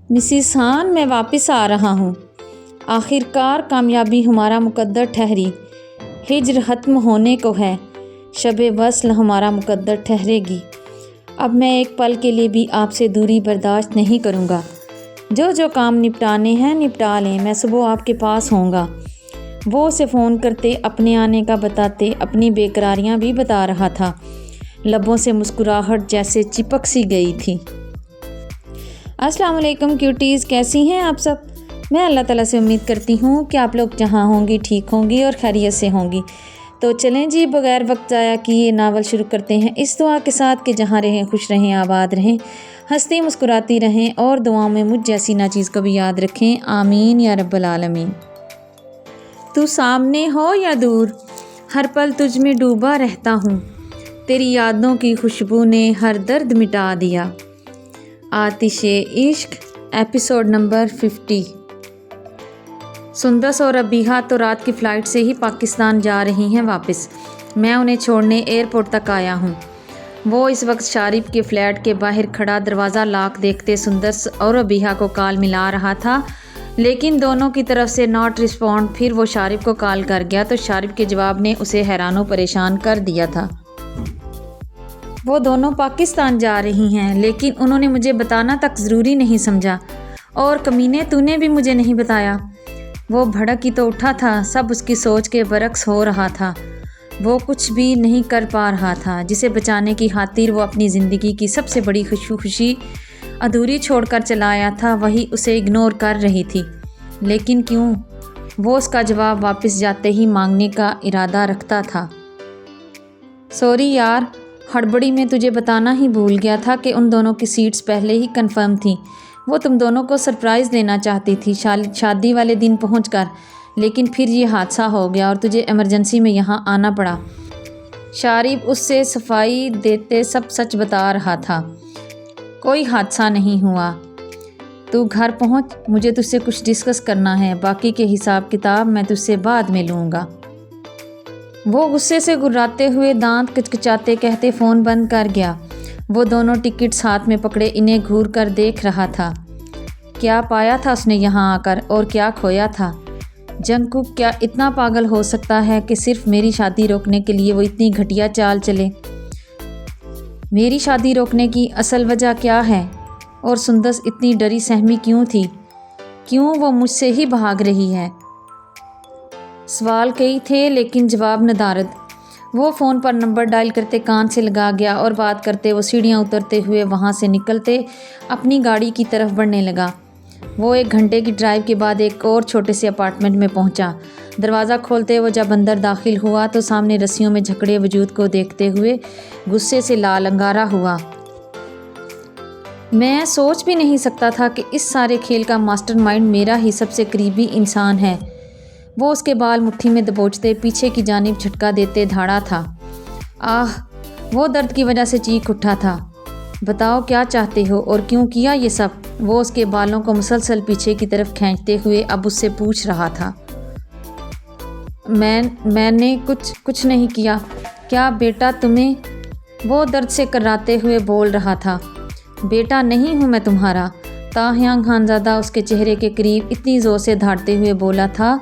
Mrs Khan, میں واپس آ رہا ہوں۔ آخر کار کامیابی ہمارا مقدر ٹھہری۔ ہجر ختم ہونے کو ہے، شب وصل ہمارا مقدر ٹھہرے گی۔ اب میں ایک پل کے لیے بھی آپ سے دوری برداشت نہیں کروں گا۔ جو کام نپٹانے ہیں نپٹا لیں، میں صبح آپ کے پاس ہوں گا۔ وہ اسے فون کرتے، اپنے آنے کا بتاتے، اپنی بے قراریاں بھی بتا رہا تھا۔ لبوں سے مسکراہٹ جیسے چپک سی گئی تھی۔ السلام علیکم کیوٹیز، کیسی ہیں آپ سب؟ میں اللہ تعالیٰ سے امید کرتی ہوں کہ آپ لوگ جہاں ہوں گی ٹھیک ہوں گی اور خیریت سے ہوں گی۔ تو چلیں جی، بغیر وقت ضائع کیے ناول شروع کرتے ہیں، اس دعا کے ساتھ کہ جہاں رہیں خوش رہیں، آباد رہیں، ہنستی مسکراتی رہیں اور دعاؤں میں مجھ جیسی ناچیز کو بھی یاد رکھیں، آمین یا رب العالمین۔ تو سامنے ہو یا دور، ہر پل تجھ میں ڈوبا رہتا ہوں، تیری یادوں کی خوشبو نے ہر درد مٹا دیا۔ آتش عشق، ایپیسوڈ نمبر 50۔ سندس اور ابیہا تو رات کی فلائٹ سے ہی پاکستان جا رہی ہیں واپس۔ میں انہیں چھوڑنے ایئرپورٹ تک آیا ہوں۔ وہ اس وقت شارف کے فلیٹ کے باہر کھڑا دروازہ لاک دیکھتے سندس اور ابیہا کو کال ملا رہا تھا، لیکن دونوں کی طرف سے ناٹ رسپونڈ۔ پھر وہ شارف کو کال کر گیا تو شارف کے جواب نے اسے حیران و پریشان کر دیا تھا۔ وہ دونوں پاکستان جا رہی ہیں، لیکن انہوں نے مجھے بتانا تک ضروری نہیں سمجھا۔ اور کمینے، تو نے بھی مجھے نہیں بتایا۔ وہ بھڑک ہی تو اٹھا تھا، سب اس کی سوچ کے برعکس ہو رہا تھا۔ وہ کچھ بھی نہیں کر پا رہا تھا۔ جسے بچانے کی خاطر وہ اپنی زندگی کی سب سے بڑی خوشی ادھوری چھوڑ کر چلا آیا تھا، وہی اسے اگنور کر رہی تھی۔ لیکن کیوں؟ وہ اس کا جواب واپس جاتے ہی مانگنے کا ارادہ رکھتا تھا۔ سوری یار، ہڑبڑی میں تجھے بتانا ہی بھول گیا تھا کہ ان دونوں کی سیٹس پہلے ہی کنفرم تھیں۔ وہ تم دونوں کو سرپرائز دینا چاہتی تھی شادی والے دن پہنچ کر، لیکن پھر یہ حادثہ ہو گیا اور تجھے ایمرجنسی میں یہاں آنا پڑا۔ شارف اس سے صفائی دیتے سب سچ بتا رہا تھا۔ کوئی حادثہ نہیں ہوا۔ تو گھر پہنچ، مجھے تجھ سے کچھ ڈسکس کرنا ہے، باقی کے حساب کتاب میں تجھ سے بعد میں لوں گا۔ وہ غصے سے گراتے ہوئے دانت کچکچاتے کہتے فون بند کر گیا۔ وہ دونوں ٹکٹس ہاتھ میں پکڑے انہیں گھور کر دیکھ رہا تھا۔ کیا پایا تھا اس نے یہاں آ کر اور کیا کھویا تھا؟ جنگکوک کیا اتنا پاگل ہو سکتا ہے کہ صرف میری شادی روکنے کے لیے وہ اتنی گھٹیا چال چلے؟ میری شادی روکنے کی اصل وجہ کیا ہے؟ اور سندس اتنی ڈری سہمی کیوں تھی؟ کیوں وہ مجھ سے ہی بھاگ رہی ہے؟ سوال کئی تھے لیکن جواب ندارد۔ وہ فون پر نمبر ڈائل کرتے کان سے لگا گیا اور بات کرتے وہ سیڑھیاں اترتے ہوئے وہاں سے نکلتے اپنی گاڑی کی طرف بڑھنے لگا۔ وہ 1 گھنٹے کی ڈرائیو کے بعد ایک اور چھوٹے سے اپارٹمنٹ میں پہنچا۔ دروازہ کھولتے وہ جب اندر داخل ہوا تو سامنے رسیوں میں جھکڑے وجود کو دیکھتے ہوئے غصے سے لال انگارا ہوا۔ میں سوچ بھی نہیں سکتا تھا کہ اس سارے کھیل کا ماسٹر مائنڈ میرا ہی سب سے قریبی انسان ہے۔ وہ اس کے بال مٹھی میں دبوچتے پیچھے کی جانب جھٹکا دیتے دھاڑا تھا۔ آہ! وہ درد کی وجہ سے چیخ اٹھا تھا۔ بتاؤ کیا چاہتے ہو اور کیوں کیا یہ سب؟ وہ اس کے بالوں کو مسلسل پیچھے کی طرف کھینچتے ہوئے اب اس سے پوچھ رہا تھا۔ میں نے کچھ نہیں کیا۔ کیا بیٹا تمہیں؟ وہ درد سے کراتے ہوئے بول رہا تھا۔ بیٹا نہیں ہوں میں تمہارا، تاہیانگ خانزادہ اس کے چہرے کے قریب اتنی زور سے دھاڑتے ہوئے بولا تھا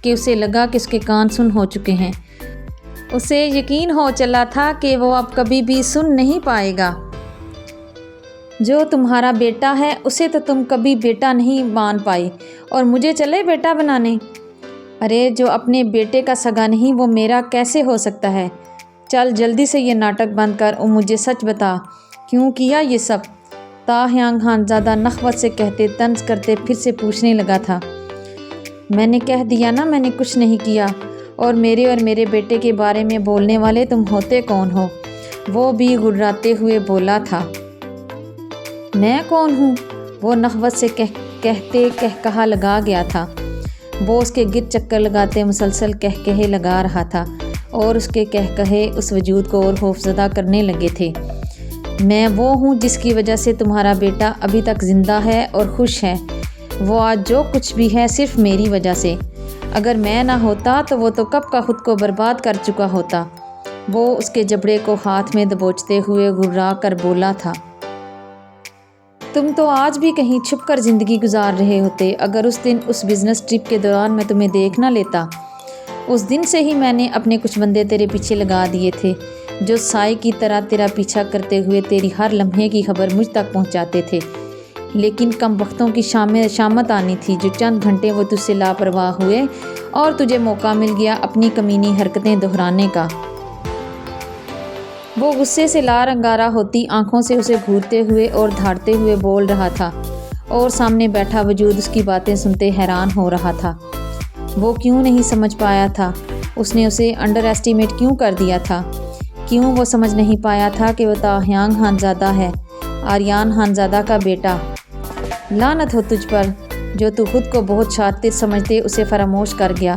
کہ اسے لگا کہ اس کے کان سن ہو چکے ہیں۔ اسے یقین ہو چلا تھا کہ وہ اب کبھی بھی سن نہیں پائے گا۔ جو تمہارا بیٹا ہے اسے تو تم کبھی بیٹا نہیں مان پائی اور مجھے چلے بیٹا بنانے؟ ارے جو اپنے بیٹے کا سگا نہیں وہ میرا کیسے ہو سکتا ہے؟ چل جلدی سے یہ ناٹک بند کر اور مجھے سچ بتا، کیوں کیا یہ سب؟ تاہیانگ خانزادہ نخوت سے کہتے طنز کرتے پھر سے پوچھنے لگا تھا۔ میں نے کہہ دیا نا، میں نے کچھ نہیں کیا۔ اور میرے بیٹے کے بارے میں بولنے والے تم ہوتے کون ہو؟ وہ بھی گھراتے ہوئے بولا تھا۔ میں کون ہوں؟ وہ نخوت سے کہتے کہا لگا گیا تھا۔ وہ اس کے گرد چکر لگاتے مسلسل کہے لگا رہا تھا اور اس کے کہے اس وجود کو اور خوفزدہ کرنے لگے تھے۔ میں وہ ہوں جس کی وجہ سے تمہارا بیٹا ابھی تک زندہ ہے اور خوش ہے۔ وہ آج جو کچھ بھی ہے صرف میری وجہ سے۔ اگر میں نہ ہوتا تو وہ تو کب کا خود کو برباد کر چکا ہوتا۔ وہ اس کے جبڑے کو ہاتھ میں دبوچتے ہوئے گھرا کر بولا تھا۔ تم تو آج بھی کہیں چھپ کر زندگی گزار رہے ہوتے اگر اس دن اس بزنس ٹرپ کے دوران میں تمہیں دیکھ نہ لیتا۔ اس دن سے ہی میں نے اپنے کچھ بندے تیرے پیچھے لگا دیے تھے جو سائے کی طرح تیرا پیچھا کرتے ہوئے تیری ہر لمحے کی خبر مجھ تک پہنچاتے تھے، لیکن کم وقتوں کی شامت آنی تھی جو چند گھنٹے وہ تجھ سے لاپرواہ ہوئے اور تجھے موقع مل گیا اپنی کمینی حرکتیں دہرانے کا۔ وہ غصے سے لار انگارہ ہوتی آنکھوں سے اسے گھورتے ہوئے اور دھاڑتے ہوئے بول رہا تھا اور سامنے بیٹھا وجود اس کی باتیں سنتے حیران ہو رہا تھا۔ وہ کیوں نہیں سمجھ پایا تھا؟ اس نے اسے انڈر ایسٹیمیٹ کیوں کر دیا تھا؟ کیوں وہ سمجھ نہیں پایا تھا کہ وہ تاہیانگ خانزادہ ہے، آریان خانزادہ کا بیٹا؟ لعنت ہو تجھ پر جو تو خود کو بہت شاطر سمجھتے اسے فراموش کر گیا۔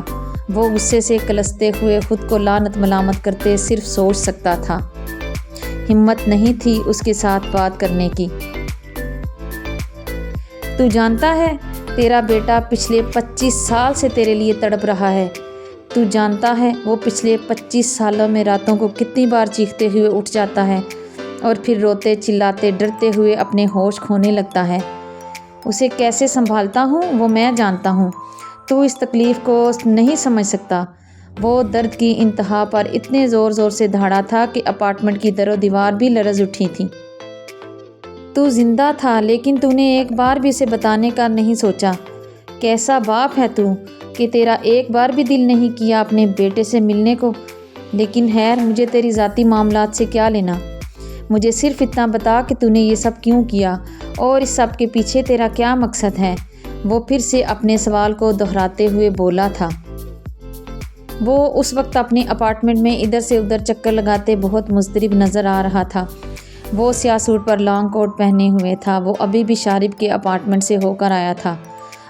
وہ غصے سے کلستے ہوئے خود کو لعنت ملامت کرتے صرف سوچ سکتا تھا، ہمت نہیں تھی اس کے ساتھ بات کرنے کی۔ تو جانتا ہے تیرا بیٹا پچھلے 25 سال سے تیرے لیے تڑپ رہا ہے۔ تو جانتا ہے وہ پچھلے 25 سالوں میں راتوں کو کتنی بار چیختے ہوئے اٹھ جاتا ہے اور پھر روتے چلاتے ڈرتے ہوئے اپنے ہوش کھونے لگتا ہے۔ اسے کیسے سنبھالتا ہوں وہ میں جانتا ہوں، تو اس تکلیف کو نہیں سمجھ سکتا۔ وہ درد کی انتہا پر اتنے زور زور سے دھاڑا تھا کہ اپارٹمنٹ کی در و دیوار بھی لرز اٹھی تھی۔ تو زندہ تھا لیکن تو نے ایک بار بھی اسے بتانے کا نہیں سوچا۔ کیسا باپ ہے تو کہ تیرا ایک بار بھی دل نہیں کیا اپنے بیٹے سے ملنے کو؟ لیکن خیر، مجھے تیری ذاتی معاملات سے کیا لینا؟ مجھے صرف اتنا بتا کہ تو نے یہ سب کیوں کیا اور اس سب کے پیچھے تیرا کیا مقصد ہے؟ وہ پھر سے اپنے سوال کو دہراتے ہوئے بولا تھا۔ وہ اس وقت اپنے اپارٹمنٹ میں ادھر سے ادھر چکر لگاتے بہت مضطرب نظر آ رہا تھا۔ وہ سیاہ سوٹ پر لانگ کوٹ پہنے ہوئے تھا۔ وہ ابھی بھی شارب کے اپارٹمنٹ سے ہو کر آیا تھا۔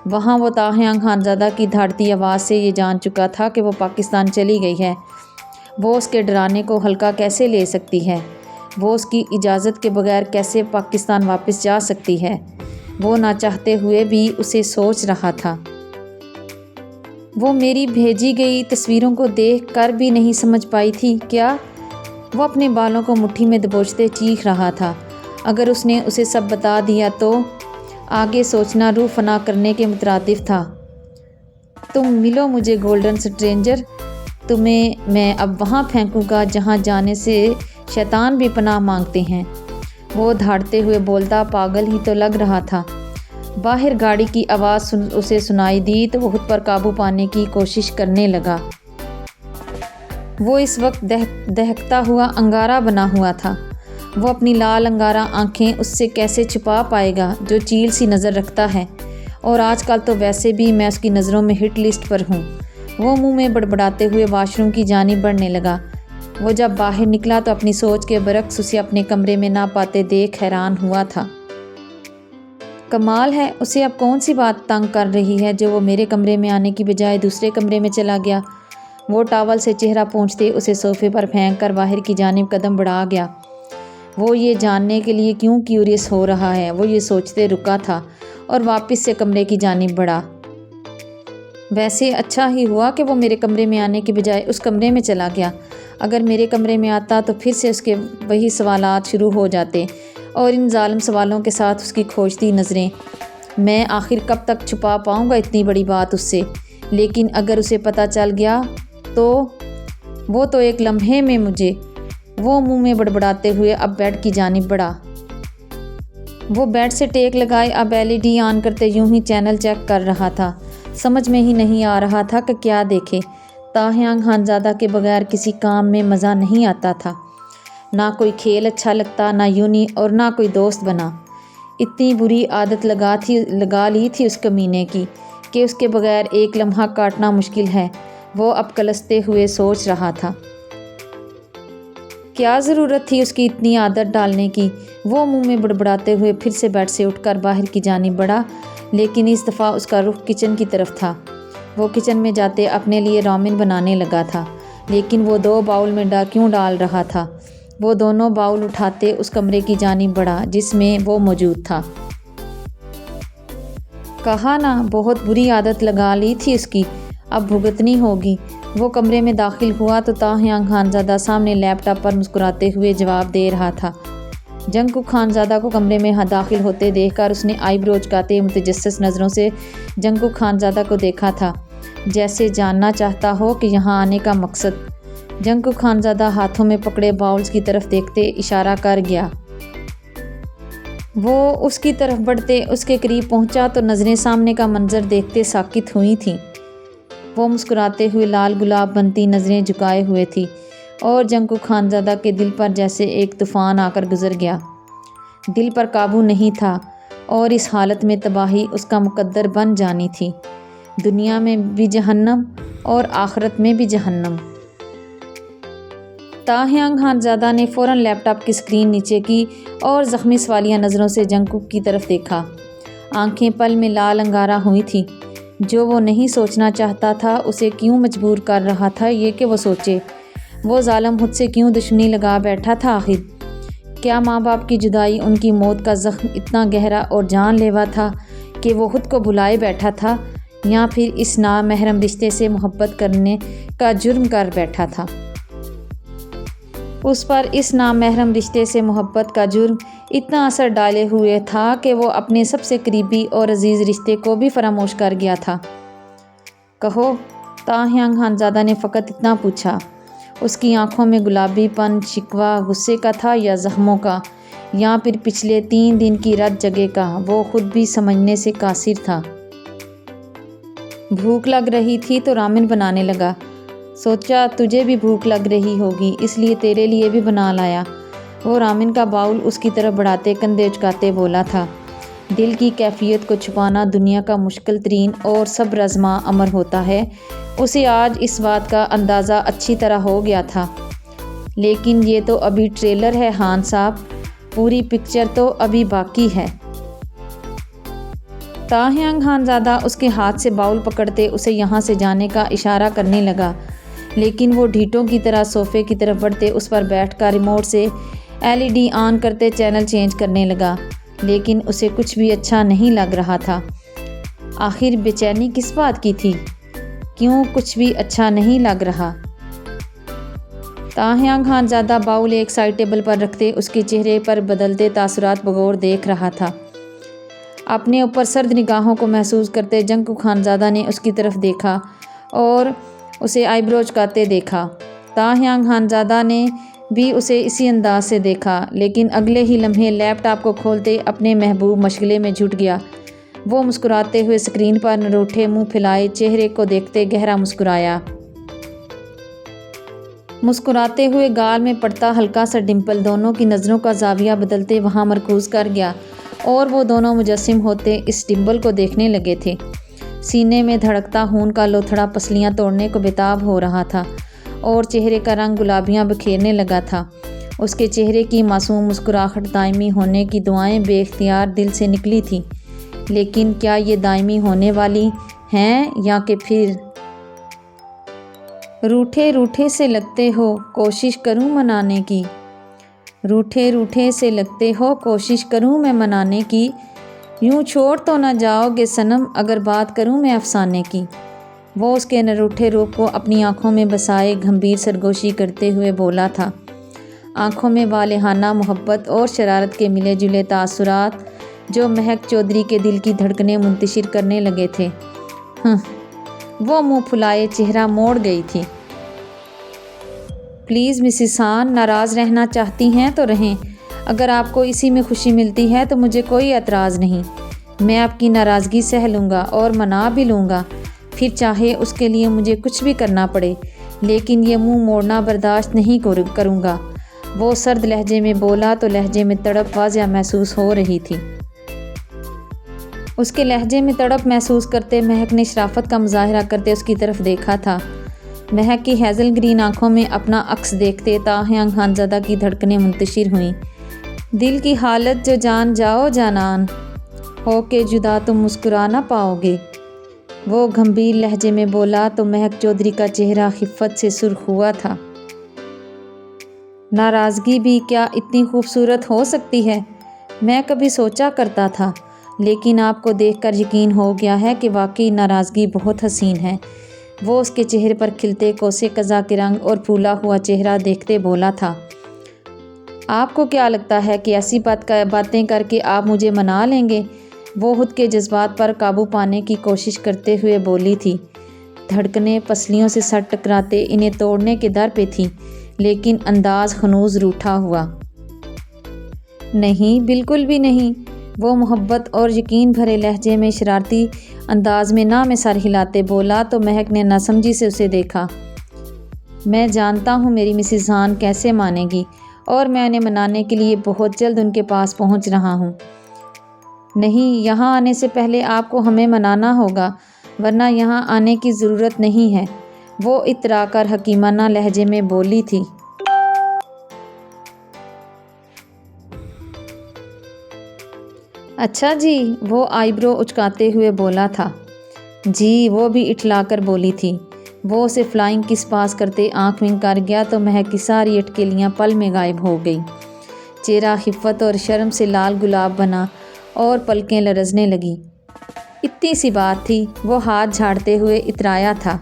وہاں وہ تاہیانگ خانزادہ کی دھاڑتی آواز سے یہ جان چکا تھا کہ وہ پاکستان چلی گئی ہے۔ وہ اس کے ڈرانے کو ہلکا کیسے لے سکتی ہے؟ وہ اس کی اجازت کے بغیر کیسے پاکستان واپس جا سکتی ہے؟ وہ نہ چاہتے ہوئے بھی اسے سوچ رہا تھا۔ وہ میری بھیجی گئی تصویروں کو دیکھ کر بھی نہیں سمجھ پائی تھی کیا؟ وہ اپنے بالوں کو مٹھی میں دبوچتے چیخ رہا تھا۔ اگر اس نے اسے سب بتا دیا تو آگے سوچنا روح فنا کرنے کے مترادف تھا۔ تم ملو مجھے گولڈن سٹرینجر، تمہیں میں اب وہاں پھینکوں گا جہاں جانے سے شیطان بھی پناہ مانگتے ہیں۔ وہ دھاڑتے ہوئے بولتا پاگل ہی تو لگ رہا تھا۔ باہر گاڑی کی آواز اسے سنائی دی تو وہ خود پر قابو پانے کی کوشش کرنے لگا۔ وہ اس وقت دہکتا ہوا انگارہ بنا ہوا تھا۔ وہ اپنی لال انگارہ آنکھیں اس سے کیسے چھپا پائے گا جو چیل سی نظر رکھتا ہے، اور آج کل تو ویسے بھی میں اس کی نظروں میں ہٹ لسٹ پر ہوں۔ وہ منہ میں بڑبڑاتے ہوئے واش روم کی جانب بڑھنے لگا۔ وہ جب باہر نکلا تو اپنی سوچ کے برعکس اسے اپنے کمرے میں نہ پاتے دیکھ حیران ہوا تھا۔ کمال ہے، اسے اب کون سی بات تنگ کر رہی ہے جو وہ میرے کمرے میں آنے کی بجائے دوسرے کمرے میں چلا گیا۔ وہ ٹاول سے چہرہ پونچھتے اسے صوفے پر پھینک کر باہر کی جانب قدم بڑھا گیا۔ وہ یہ جاننے کے لیے کیوں کیوریس ہو رہا ہے، وہ یہ سوچتے رکا تھا اور واپس سے کمرے کی جانب بڑھا۔ ویسے اچھا ہی ہوا کہ وہ میرے کمرے میں آنے کے بجائے اس کمرے میں چلا گیا۔ اگر میرے کمرے میں آتا تو پھر سے اس کے وہی سوالات شروع ہو جاتے اور ان ظالم سوالوں کے ساتھ اس کی کھوجتی نظریں۔ میں آخر کب تک چھپا پاؤں گا اتنی بڑی بات اس سے؟ لیکن اگر اسے پتہ چل گیا تو وہ تو ایک لمحے میں مجھے… وہ منہ میں بڑبڑاتے ہوئے اب بیڈ کی جانب بڑھا۔ وہ بیڈ سے ٹیک لگائے اب LED آن کرتے یوں ہی چینل چیک کر رہا تھا۔ سمجھ میں ہی نہیں آ رہا تھا کہ کیا دیکھے۔ تاہیانگ خانزادہ کے بغیر کسی کام میں مزہ نہیں آتا تھا۔ نہ کوئی کھیل اچھا لگتا، نہ یونی، اور نہ کوئی دوست بنا۔ اتنی بری عادت لگا لی تھی اس کمینے کی کہ اس کے بغیر ایک لمحہ کاٹنا مشکل ہے۔ وہ اب کلستے ہوئے سوچ رہا تھا۔ کیا ضرورت تھی اس کی اتنی عادت ڈالنے کی؟ وہ منہ میں بڑبڑاتے ہوئے پھر سے بیڈ سے اٹھ کر باہر کی جانب بڑھا، لیکن اس دفعہ اس کا رخ کچن کی طرف تھا۔ وہ کچن میں جاتے اپنے لیے رامن بنانے لگا تھا، لیکن وہ 2 باؤل میں کیوں ڈال رہا تھا؟ وہ دونوں باؤل اٹھاتے اس کمرے کی جانب بڑھا جس میں وہ موجود تھا۔ کہا نا، بہت بری عادت لگا لی تھی اس کی، اب بھگتنی ہوگی۔ وہ کمرے میں داخل ہوا تو تاہیانگ خانزادہ سامنے لیپ ٹاپ پر مسکراتے ہوئے جواب دے رہا تھا۔ جنکو خانزادہ کو کمرے میں داخل ہوتے دیکھ کر اس نے آئی برو چکاتے متجسس نظروں سے جنکو خانزادہ کو دیکھا تھا، جیسے جاننا چاہتا ہو کہ یہاں آنے کا مقصد۔ جنکو خانزادہ ہاتھوں میں پکڑے باؤلز کی طرف دیکھتے اشارہ کر گیا۔ وہ اس کی طرف بڑھتے اس کے قریب پہنچا تو نظریں سامنے کا منظر دیکھتے ساکت ہوئی تھیں۔ وہ مسکراتے ہوئے لال گلاب بنتی نظریں جھکائے ہوئے تھی اور جنکو خانزادہ کے دل پر جیسے ایک طوفان آ کر گزر گیا۔ دل پر قابو نہیں تھا اور اس حالت میں تباہی اس کا مقدر بن جانی تھی، دنیا میں بھی جہنم اور آخرت میں بھی جہنم۔ تاہیانگ خانزادہ نے فوراً لیپ ٹاپ کی سکرین نیچے کی اور زخمی سوالیہ نظروں سے جنکو کی طرف دیکھا۔ آنکھیں پل میں لال انگارہ ہوئی تھیں۔ جو وہ نہیں سوچنا چاہتا تھا اسے کیوں مجبور کر رہا تھا یہ کہ وہ سوچے؟ وہ ظالم خود سے کیوں دشمنی لگا بیٹھا تھا آخر؟ کیا ماں باپ کی جدائی ان کی موت کا زخم اتنا گہرا اور جان لیوا تھا کہ وہ خود کو بھلائے بیٹھا تھا، یا پھر اس نامحرم رشتے سے محبت کرنے کا جرم کر بیٹھا تھا؟ اس پر اس نامحرم رشتے سے محبت کا جرم اتنا اثر ڈالے ہوئے تھا کہ وہ اپنے سب سے قریبی اور عزیز رشتے کو بھی فراموش کر گیا تھا۔ کہو، تاہیانگ خانزادہ نے فقط اتنا پوچھا۔ اس کی آنکھوں میں گلابی پن شکوہ غصے کا تھا یا زخموں کا، یا پھر پچھلے 3 دن کی رت جگہ کا؟ وہ خود بھی سمجھنے سے قاصر تھا۔ بھوک لگ رہی تھی تو رامن بنانے لگا۔ سوچا تجھے بھی بھوک لگ رہی ہوگی اس لیے تیرے لیے بھی بنا لایا۔ وہ رامن کا باؤل اس کی طرف بڑھاتے کندھے اچکاتے بولا تھا۔ دل کی کیفیت کو چھپانا دنیا کا مشکل ترین اور صبر آزما امر ہوتا ہے۔ اسے آج اس بات کا اندازہ اچھی طرح ہو گیا تھا۔ لیکن یہ تو ابھی ٹریلر ہے خان صاحب، پوری پکچر تو ابھی باقی ہے۔ تاہیانگ خانزادہ اس کے ہاتھ سے باؤل پکڑتے اسے یہاں سے جانے کا اشارہ کرنے لگا، لیکن وہ ڈھیٹوں کی طرح صوفے کی طرف بڑھتے اس پر بیٹھ کر ریموٹ سے LED آن کرتے چینل چینج کرنے لگا، لیکن اسے کچھ بھی اچھا نہیں لگ رہا تھا۔ آخر بے چینی کس بات کی تھی؟ کیوں کچھ بھی اچھا نہیں لگ رہا؟ تاہیانگ خانزادہ باؤل ایک سائڈ ٹیبل پر رکھتے اس کے چہرے پر بدلتے تاثرات بغور دیکھ رہا تھا۔ اپنے اوپر سرد نگاہوں کو محسوس کرتے جنکو خانزادہ نے اس کی طرف دیکھا اور اسے آئی برو چکاتے دیکھا۔ تاہیانگ خانزادہ نے بھی اسے اسی انداز سے دیکھا، لیکن اگلے ہی لمحے لیپ ٹاپ کو کھولتے اپنے محبوب مشغلے میں جھٹ گیا۔ وہ مسکراتے ہوئے سکرین پر نروٹھے منہ پھیلائے چہرے کو دیکھتے گہرا مسکرایا۔ مسکراتے ہوئے گال میں پڑتا ہلکا سا ڈمپل دونوں کی نظروں کا زاویہ بدلتے وہاں مرکوز کر گیا اور وہ دونوں مجسم ہوتے اس ڈمپل کو دیکھنے لگے تھے۔ سینے میں دھڑکتا خون کا لوتھڑا پسلیاں توڑنے کو بےتاب ہو رہا تھا اور چہرے کا رنگ گلابیاں بکھیرنے لگا تھا۔ اس کے چہرے کی معصوم مسکراہٹ دائمی ہونے کی دعائیں بے اختیار دل سے نکلی تھیں، لیکن کیا یہ دائمی ہونے والی ہیں یا کہ پھر؟ روٹھے روٹھے سے لگتے ہو، کوشش کروں منانے کی۔ روٹھے روٹھے سے لگتے ہو، کوشش کروں میں منانے کی۔ یوں چھوڑ تو نہ جاؤ گے صنم اگر بات کروں میں افسانے کی۔ وہ اس کے نروٹھے روپ کو اپنی آنکھوں میں بسائے گھمبیر سرگوشی کرتے ہوئے بولا تھا، آنکھوں میں والہانہ محبت اور شرارت کے ملے جلے تاثرات جو مہک چودھری کے دل کی دھڑکنیں منتشر کرنے لگے تھے۔ وہ منہ پھلائے چہرہ موڑ گئی تھی۔ پلیز مسز خان، ناراض رہنا چاہتی ہیں تو رہیں، اگر آپ کو اسی میں خوشی ملتی ہے تو مجھے کوئی اعتراض نہیں۔ میں آپ کی ناراضگی سہ لوں گا اور منا بھی لوں گا، پھر چاہے اس کے لیے مجھے کچھ بھی کرنا پڑے، لیکن یہ منہ موڑنا برداشت نہیں کروں گا۔ وہ سرد لہجے میں بولا تو لہجے میں تڑپ واضح محسوس ہو رہی تھی۔ اس کے لہجے میں تڑپ محسوس کرتے مہک نے شرافت کا مظاہرہ کرتے اس کی طرف دیکھا تھا۔ مہک کی ہیزل گرین آنکھوں میں اپنا عکس دیکھتے تاہیانگ خانزادہ کی دھڑکنیں منتشر ہوئیں۔ دل کی حالت جو جان جاؤ جانان ہو کے جدا تم مسکرا نہ پاؤ گے، وہ گھمبیر لہجے میں بولا تو مہک چودھری کا چہرہ خفت سے سرخ ہوا تھا۔ ناراضگی بھی کیا اتنی خوبصورت ہو سکتی ہے؟ میں کبھی سوچا کرتا تھا، لیکن آپ کو دیکھ کر یقین ہو گیا ہے کہ واقعی ناراضگی بہت حسین ہے۔ وہ اس کے چہرے پر کھلتے کوسے قزح کے رنگ اور پھولا ہوا چہرہ دیکھتے بولا تھا۔ آپ کو کیا لگتا ہے کہ ایسی باتیں کر کے آپ مجھے منا لیں گے؟ وہ خود کے جذبات پر قابو پانے کی کوشش کرتے ہوئے بولی تھی۔ دھڑکنیں پسلیوں سے سٹ ٹکراتے انہیں توڑنے کے در پہ تھیں، لیکن انداز خنوس روٹھا ہوا۔ نہیں، بالکل بھی نہیں، وہ محبت اور یقین بھرے لہجے میں شرارتی انداز میں نہ میں سر ہلاتے بولا تو مہک نے ناسمجھی سے اسے دیکھا۔ میں جانتا ہوں میری مسز ہان کیسے مانے گی، اور میں انہیں منانے کے لیے بہت جلد ان کے پاس پہنچ رہا ہوں۔ نہیں، یہاں آنے سے پہلے آپ کو ہمیں منانا ہوگا، ورنہ یہاں آنے کی ضرورت نہیں ہے، وہ اترا کر حکیمانہ لہجے میں بولی تھی۔ اچھا جی، وہ آئی برو اچکاتے ہوئے بولا تھا۔ جی، وہ بھی اٹھلا کر بولی تھی۔ وہ اسے فلائنگ کس پاس کرتے آنکھ ونک کر گیا تو مہک کی ساری اٹکلیاں پل میں غائب ہو گئی۔ چہرہ خفت اور شرم سے لال گلاب بنا اور پلکیں لرزنے لگیں۔ اتنی سی بات تھی، وہ ہاتھ جھاڑتے ہوئے اترایا تھا۔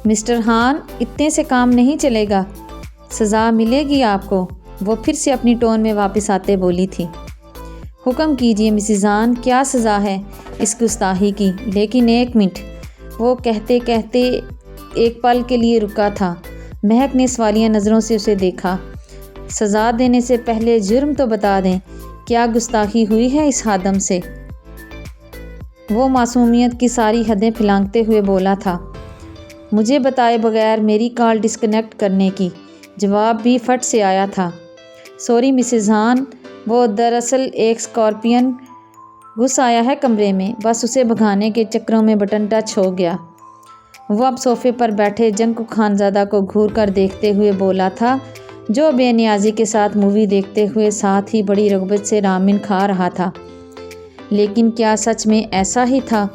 مسٹر ہان، اتنے سے کام نہیں چلے گا، سزا ملے گی آپ کو، وہ پھر سے اپنی ٹون میں واپس آتے بولی تھی۔ حکم کیجیے مسز ہان، کیا سزا ہے اس گستاخی کی؟ لیکن ایک منٹ، وہ کہتے کہتے ایک پل کے لیے رکا تھا۔ مہک نے سوالیہ نظروں سے اسے دیکھا۔ سزا دینے سے پہلے جرم تو بتا دیں، کیا گستاخی ہوئی ہے اس خادم سے؟ وہ معصومیت کی ساری حدیں پھلانگتے ہوئے بولا تھا۔ مجھے بتائے بغیر میری کال ڈسکنیکٹ کرنے کی؟ جواب بھی فٹ سے آیا تھا۔ سوری مسز ہان، وہ دراصل ایک اسکارپین گھس آیا ہے کمرے میں، بس اسے بھگانے کے چکروں میں بٹن ٹچ ہو گیا۔ وہ اب صوفے پر بیٹھے جنکو خانزادہ کو گھور کر دیکھتے ہوئے بولا تھا، جو بے نیازی کے ساتھ مووی دیکھتے ہوئے ساتھ ہی بڑی رغبت سے رامن کھا رہا تھا۔ لیکن کیا سچ میں ایسا ہی تھا؟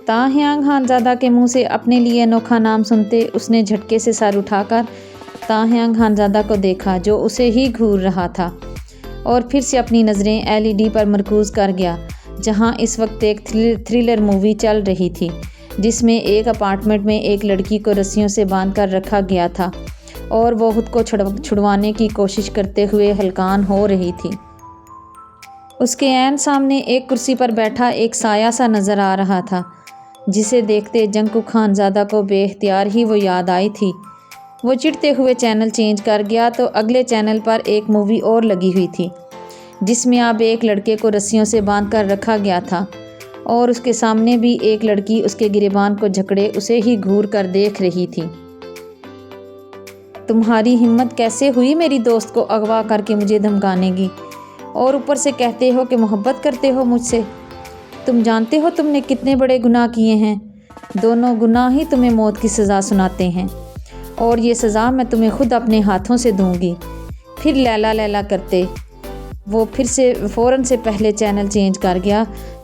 تاہیانگ خانزادہ کے منہ سے اپنے لیے انوکھا نام سنتے اس نے جھٹکے سے سر اٹھا کر تاہیانگ خانزادہ کو دیکھا جو اسے ہی گھور رہا تھا، اور پھر سے اپنی نظریں LED پر مرکوز کر گیا، جہاں اس وقت ایک تھرلر مووی چل رہی تھی جس میں ایک اپارٹمنٹ میں ایک لڑکی کو رسیوں سے باندھ کر رکھا گیا تھا اور وہ خود کو چھڑوانے کی کوشش کرتے ہوئے ہلکان ہو رہی تھی۔ اس کے عین سامنے ایک کرسی پر بیٹھا ایک سایہ سا نظر آ رہا تھا، جسے دیکھتے جنکو خانزادہ کو بے اختیار ہی وہ یاد آئی تھی۔ وہ چڑھتے ہوئے چینل چینج کر گیا تو اگلے چینل پر ایک مووی اور لگی ہوئی تھی جس میں اب ایک لڑکے کو رسیوں سے باندھ کر رکھا گیا تھا، اور اس کے سامنے بھی ایک لڑکی اس کے گریبان کو جھکڑے اسے ہی گھور کر دیکھ رہی تھی۔ تمہاری ہمت کیسے ہوئی میری دوست کو اغوا کر کے مجھے دھمکانے کی، اور اوپر سے کہتے ہو کہ محبت کرتے ہو مجھ سے؟ تم جانتے ہو تم نے کتنے بڑے گناہ کیے ہیں؟ دونوں گناہ ہی تمہیں موت کی سزا سناتے ہیں، اور یہ سزا میں تمہیں خود اپنے ہاتھوں سے دوں گی۔ پھر لیلا لیلا کرتے وہ پھر سے فوراً سے پہلے چینل چینج کر گیا۔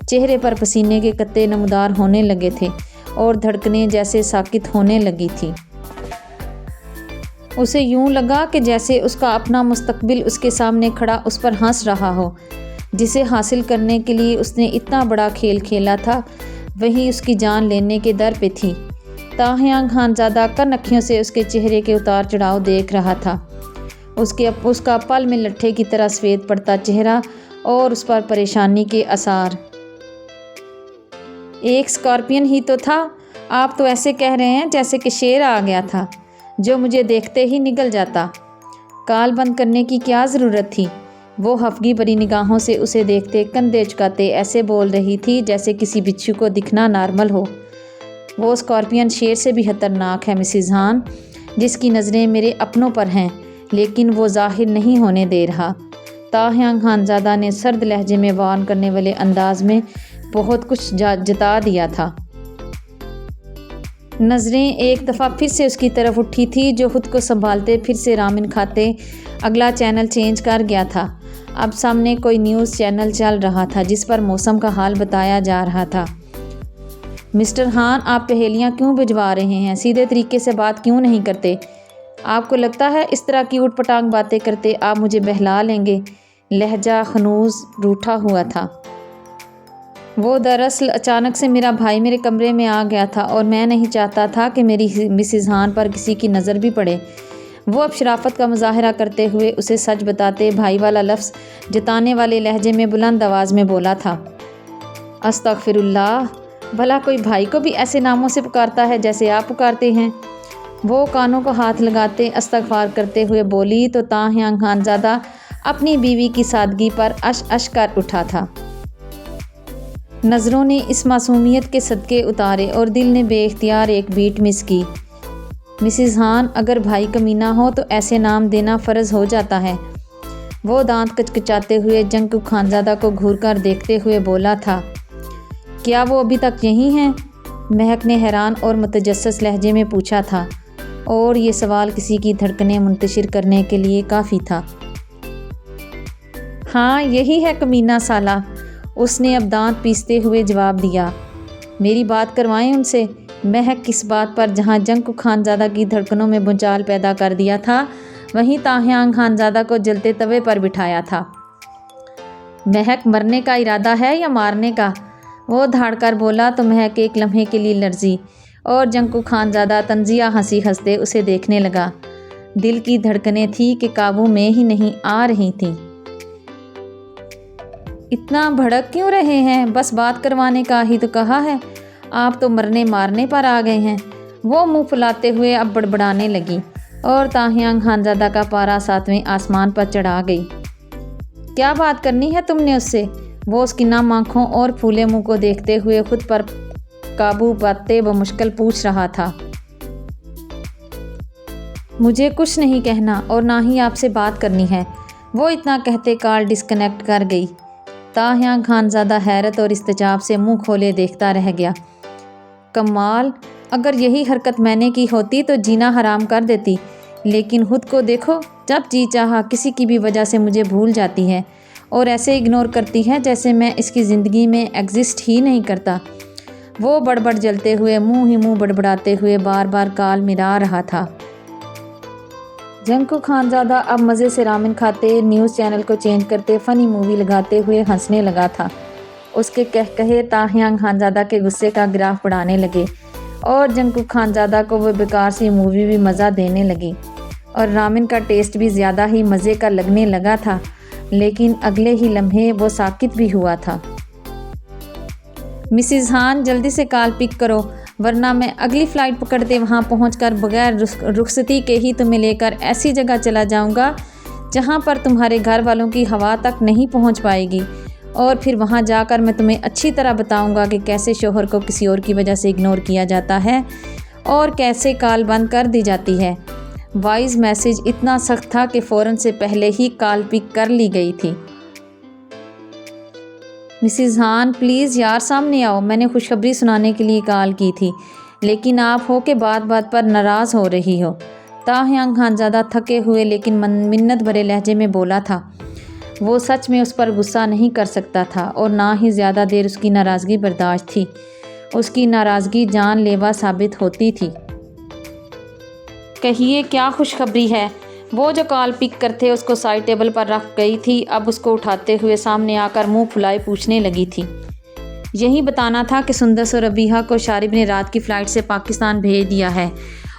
چہرے پر پسینے کے قطرے نمودار ہونے لگے تھے اور دھڑکنیں جیسے ساکت ہونے لگی تھی۔ اسے یوں لگا کہ جیسے اس کا اپنا مستقبل اس کے سامنے کھڑا اس پر ہنس رہا ہو، جسے حاصل کرنے کے لیے اس نے اتنا بڑا کھیل کھیلا تھا، وہی اس کی جان لینے کے در پہ تھی۔ تاہیانگ خانزادہ کن اکھیوں سے اس کے چہرے کے اتار چڑھاؤ دیکھ رہا تھا، اس کا پل میں لٹھے کی طرح سفید پڑتا چہرہ اور اس پر پریشانی کے آثار۔ ایک اسکارپین ہی تو تھا، آپ تو ایسے کہہ رہے ہیں جیسے کہ شیر آ گیا تھا جو مجھے دیکھتے ہی نگل جاتا۔ کال بند کرنے کی کیا ضرورت تھی؟ وہ خفگی بری نگاہوں سے اسے دیکھتے کندھے جھکاتے ایسے بول رہی تھی جیسے کسی بچھو کو دکھنا نارمل ہو۔ وہ اسکارپین شیر سے بھی خطرناک ہے مسز ہان، جس کی نظریں میرے اپنوں پر ہیں، لیکن وہ ظاہر نہیں ہونے دے رہا۔ تاہیانگ خانزادہ نے سرد لہجے میں وارن کرنے والے انداز میں بہت کچھ جتا دیا تھا۔ نظریں ایک دفعہ پھر سے اس کی طرف اٹھی تھی جو خود کو سنبھالتے پھر سے رامن کھاتے اگلا چینل چینج کر گیا تھا۔ اب سامنے کوئی نیوز چینل چل رہا تھا جس پر موسم کا حال بتایا جا رہا تھا۔ مسٹر ہان، آپ پہیلیاں کیوں بھجوا رہے ہیں؟ سیدھے طریقے سے بات کیوں نہیں کرتے؟ آپ کو لگتا ہے اس طرح کی اوٹ پٹانگ باتیں کرتے آپ مجھے بہلا لیں گے؟ لہجہ خنوس روٹھا ہوا تھا۔ وہ دراصل اچانک سے میرا بھائی میرے کمرے میں آ گیا تھا اور میں نہیں چاہتا تھا کہ میری مسز ہان پر کسی کی نظر بھی پڑے۔ وہ اب شرافت کا مظاہرہ کرتے ہوئے اسے سچ بتاتے بھائی والا لفظ جتانے والے لہجے میں بلند آواز میں بولا تھا، استغفر اللہ، بھلا کوئی بھائی کو بھی ایسے ناموں سے پکارتا ہے جیسے آپ پکارتے ہیں؟ وہ کانوں کو ہاتھ لگاتے استغفار کرتے ہوئے بولی تو تاہیانگ خانزادہ اپنی بیوی کی سادگی پر اش اش کر اٹھا تھا۔ نظروں نے اس معصومیت کے صدقے اتارے اور دل نے بے اختیار ایک بیٹ مس کی۔ مسز ہان، اگر بھائی کمینہ ہو تو ایسے نام دینا فرض ہو جاتا ہے۔ وہ دانت کچکچاتے ہوئے جنکو خانزادہ کو گھور کر دیکھتے ہوئے بولا تھا، کیا وہ ابھی تک یہیں ہیں؟ مہک نے حیران اور متجسس لہجے میں پوچھا تھا، اور یہ سوال کسی کی دھڑکنیں منتشر کرنے کے لیے کافی تھا۔ ہاں یہی ہے کمینہ سالہ، اس نے اب دانت پیستے ہوئے جواب دیا۔ میری بات کروائیں ان سے۔ مہک کس بات پر جہاں جنکو خانزادہ کی دھڑکنوں میں بھونچال پیدا کر دیا تھا، وہیں تاہیانگ خانزادہ کو جلتے توے پر بٹھایا تھا۔ مہک، مرنے کا ارادہ ہے یا مارنے کا؟ وہ دھاڑ کر بولا تو مہک ایک لمحے کے لیے لرزی اور جنکو خانزادہ طنزیہ ہنسی ہنستے اسے دیکھنے لگا۔ دل کی دھڑکنیں تھی کہ قابو میں ہی نہیں آ رہی تھیں۔ اتنا بھڑک کیوں رہے ہیں؟ بس بات کروانے کا ہی تو کہا ہے، آپ تو مرنے مارنے پر آ گئے ہیں۔ وہ منہ پھلاتے ہوئے اب بڑبڑانے لگی اور تاہیانگ خانزادہ کا پارا 7ویں آسمان پر چڑھا گئی۔ کیا بات کرنی ہے تم نے اس سے؟ وہ اس کی نم آنکھوں اور پھولے منہ کو دیکھتے ہوئے خود پر قابو پاتے بمشکل پوچھ رہا تھا۔ مجھے کچھ نہیں کہنا اور نہ ہی آپ سے بات کرنی ہے۔ وہ اتنا کہتے کال ڈسکنیکٹ کر گئی۔ تاہیانگ خانزادہ حیرت اور استعجاب سے منہ کھولے دیکھتا رہ گیا۔ کمال، اگر یہی حرکت میں نے کی ہوتی تو جینا حرام کر دیتی، لیکن خود کو دیکھو، جب جی چاہا کسی کی بھی وجہ سے مجھے بھول جاتی ہے اور ایسے اگنور کرتی ہے جیسے میں اس کی زندگی میں ایگزسٹ ہی نہیں کرتا۔ وہ بڑبڑ جلتے ہوئے منہ ہی منہ بڑبڑاتے ہوئے بار بار کال ملا رہا تھا۔ جنکو خانزادہ اب مزے سے رامن کھاتے، نیوز چینل کو چینج کرتے، فنی مووی لگاتے ہوئے ہنسنے لگا تھا۔ اس کے کہے تاہیانگ خانزادہ کے غصے کا گراف بڑھانے لگے اور جنکو خانزادہ کو وہ بیکار سی مووی بھی مزہ دینے لگی اور رامن کا ٹیسٹ بھی زیادہ ہی مزے کا لگنے لگا تھا، لیکن اگلے ہی لمحے وہ ساکت بھی ہوا تھا۔ مسز ہان، جلدی سے کال پک کرو، ورنہ میں اگلی فلائٹ پکڑتے وہاں پہنچ کر بغیر رخصتی کے ہی تمہیں لے کر ایسی جگہ چلا جاؤں گا جہاں پر تمہارے گھر والوں کی ہوا تک نہیں پہنچ پائے گی، اور پھر وہاں جا کر میں تمہیں اچھی طرح بتاؤں گا کہ کیسے شوہر کو کسی اور کی وجہ سے اگنور کیا جاتا ہے اور کیسے کال بند کر دی جاتی ہے۔ وائس میسج اتنا سخت تھا کہ فوراً سے پہلے ہی کال پک کر لی گئی تھی۔ مسز ہان، پلیز یار سامنے آؤ، میں نے خوشخبری سنانے کے لیے کال کی تھی، لیکن آپ ہو کہ بات بات پر ناراض ہو رہی ہو۔ تاہیانگ خانزادہ تھکے ہوئے لیکن منت بھرے لہجے میں بولا تھا۔ وہ سچ میں اس پر غصہ نہیں کر سکتا تھا اور نہ ہی زیادہ دیر اس کی ناراضگی برداشت تھی۔ اس کی ناراضگی جان لیوا ثابت ہوتی تھی۔ کہیے کیا خوشخبری ہے؟ وہ جو کال پک کرتے اس کو سائڈ ٹیبل پر رکھ گئی تھی، اب اس کو اٹھاتے ہوئے سامنے آ کر منہ پھلائے پوچھنے لگی تھی۔ یہی بتانا تھا کہ سندس اور ربیحہ کو شارب نے رات کی فلائٹ سے پاکستان بھیج دیا ہے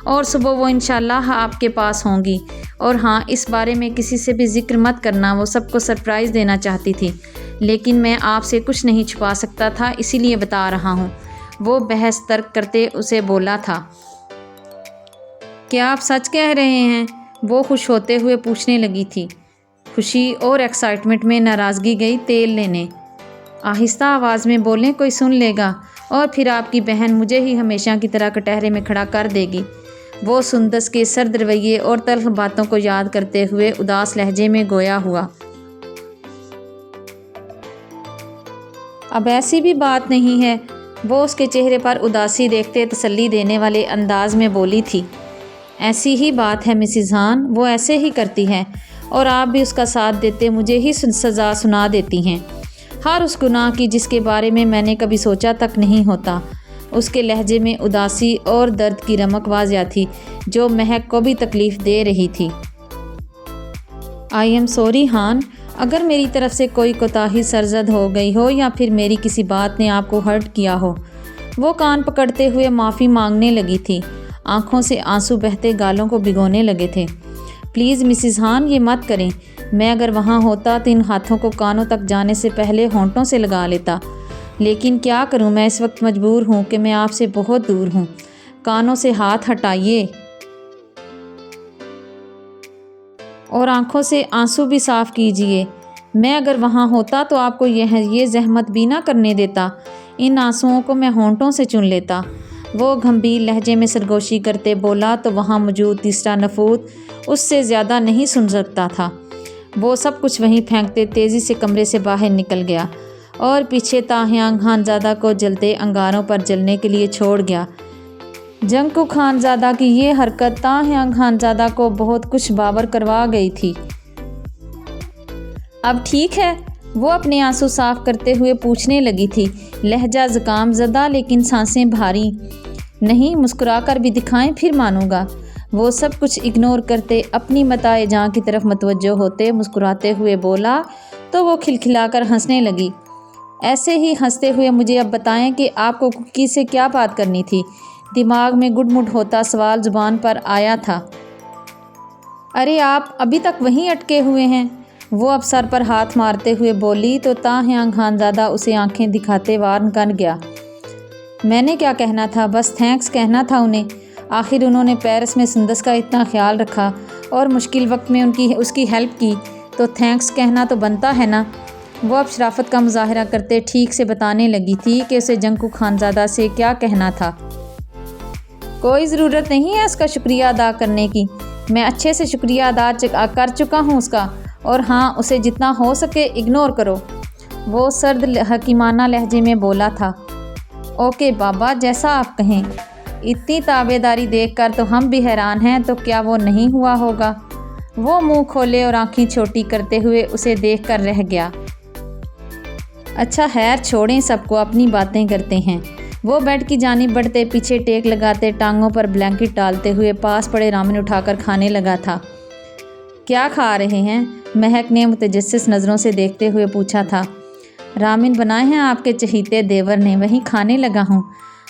اور صبح وہ انشاءاللہ آپ کے پاس ہوں گی، اور ہاں اس بارے میں کسی سے بھی ذکر مت کرنا، وہ سب کو سرپرائز دینا چاہتی تھی، لیکن میں آپ سے کچھ نہیں چھپا سکتا تھا، اسی لیے بتا رہا ہوں۔ وہ بحث ترک کرتے اسے بولا تھا۔ کیا آپ سچ کہہ رہے ہیں؟ وہ خوش ہوتے ہوئے پوچھنے لگی تھی۔ خوشی اور ایکسائٹمنٹ میں ناراضگی گئی تیل لینے۔ آہستہ آواز میں بولیں، کوئی سن لے گا اور پھر آپ کی بہن مجھے ہی ہمیشہ کی طرح کٹہرے میں کھڑا کر دے گی۔ وہ سندس کے سرد رویے اور تلخ باتوں کو یاد کرتے ہوئے اداس لہجے میں گویا ہوا۔ اب ایسی بھی بات نہیں ہے، وہ اس کے چہرے پر اداسی دیکھتے تسلی دینے والے انداز میں بولی تھی۔ ایسی ہی بات ہے مسز ہان، وہ ایسے ہی کرتی ہے اور آپ بھی اس کا ساتھ دیتے مجھے ہی سزا سنا دیتی ہیں، ہر اس گناہ کی جس کے بارے میں نے کبھی سوچا تک نہیں ہوتا۔ اس کے لہجے میں اداسی اور درد کی رمق واضح تھی جو مہک کو بھی تکلیف دے رہی تھی۔ آئی ایم سوری ہان، اگر میری طرف سے کوئی کوتاہی سرزد ہو گئی ہو یا پھر میری کسی بات نے آپ کو ہرٹ کیا ہو۔ وہ کان پکڑتے ہوئے معافی مانگنے لگی تھی، آنکھوں سے آنسو بہتے گالوں کو بھگونے لگے تھے۔ پلیز مسز ہان، یہ مت کریں، میں اگر وہاں ہوتا تو ان ہاتھوں کو کانوں تک جانے سے پہلے ہونٹوں سے لگا لیتا، لیکن کیا کروں، میں اس وقت مجبور ہوں کہ میں آپ سے بہت دور ہوں۔ کانوں سے ہاتھ ہٹائیے اور آنکھوں سے آنسو بھی صاف کیجیے۔ میں اگر وہاں ہوتا تو آپ کو یہ زحمت بھی نہ کرنے دیتا، ان آنسوؤں کو میں ہونٹوں سے چن لیتا۔ وہ گھمبیر لہجے میں سرگوشی کرتے بولا تو وہاں موجود تیسرا نفود اس سے زیادہ نہیں سن سکتا تھا۔ وہ سب کچھ وہیں پھینکتے تیزی سے کمرے سے باہر نکل گیا اور پیچھے تاہیانگ خانزادہ کو جلتے انگاروں پر جلنے کے لیے چھوڑ گیا۔ جنکو خانزادہ کی یہ حرکت تاہیانگ خانزادہ کو بہت کچھ باور کروا گئی تھی۔ اب ٹھیک ہے؟ وہ اپنے آنسو صاف کرتے ہوئے پوچھنے لگی تھی، لہجہ زکام زدہ لیکن سانسیں بھاری۔ نہیں، مسکرا کر بھی دکھائیں پھر مانوں گا۔ وہ سب کچھ اگنور کرتے اپنی متاع جاں کی طرف متوجہ ہوتے مسکراتے ہوئے بولا تو وہ کھلکھلا کر ہنسنے لگی۔ ایسے ہی ہنستے ہوئے مجھے اب بتائیں کہ آپ کو کوکی سے کیا بات کرنی تھی؟ دماغ میں گڈ مڈ ہوتا سوال زبان پر آیا تھا۔ ارے آپ ابھی تک وہیں اٹکے ہوئے ہیں؟ وہ اب سر پر ہاتھ مارتے ہوئے بولی تو تاہیانگ خانزادہ اسے آنکھیں دکھاتے وارن کر گیا۔ میں نے کیا کہنا تھا، بس تھینکس کہنا تھا انہیں۔ آخر انہوں نے پیرس میں سندس کا اتنا خیال رکھا اور مشکل وقت میں اس کی ہیلپ کی، تو تھینکس کہنا تو بنتا ہے نا۔ وہ اب شرافت کا مظاہرہ کرتے ٹھیک سے بتانے لگی تھی کہ اسے جنکو خانزادہ سے کیا کہنا تھا۔ کوئی ضرورت نہیں ہے اس کا شکریہ ادا کرنے کی، میں اچھے سے شکریہ ادا کر چکا ہوں اس کا، اور ہاں، اسے جتنا ہو سکے اگنور کرو۔ وہ سرد حکیمانہ لہجے میں بولا تھا۔ اوکے بابا، جیسا آپ کہیں۔ اتنی تابع داری دیکھ کر تو ہم بھی حیران ہیں، تو کیا وہ نہیں ہوا ہوگا؟ وہ منہ کھولے اور آنکھیں چھوٹی کرتے ہوئے اسے دیکھ کر رہ گیا۔ اچھا خیر چھوڑیں، سب کو اپنی باتیں کرتے ہیں۔ وہ بیڈ کی جانب بڑھتے پیچھے ٹیک لگاتے ٹانگوں پر بلینکٹ ڈالتے ہوئے پاس پڑے رامن اٹھا کر کھانے لگا تھا۔ کیا کھا رہے ہیں؟ مہک نے متجسس نظروں سے دیکھتے ہوئے پوچھا تھا۔ رامن بنائے ہیں آپ کے چہیتے دیور نے، وہیں کھانے لگا ہوں،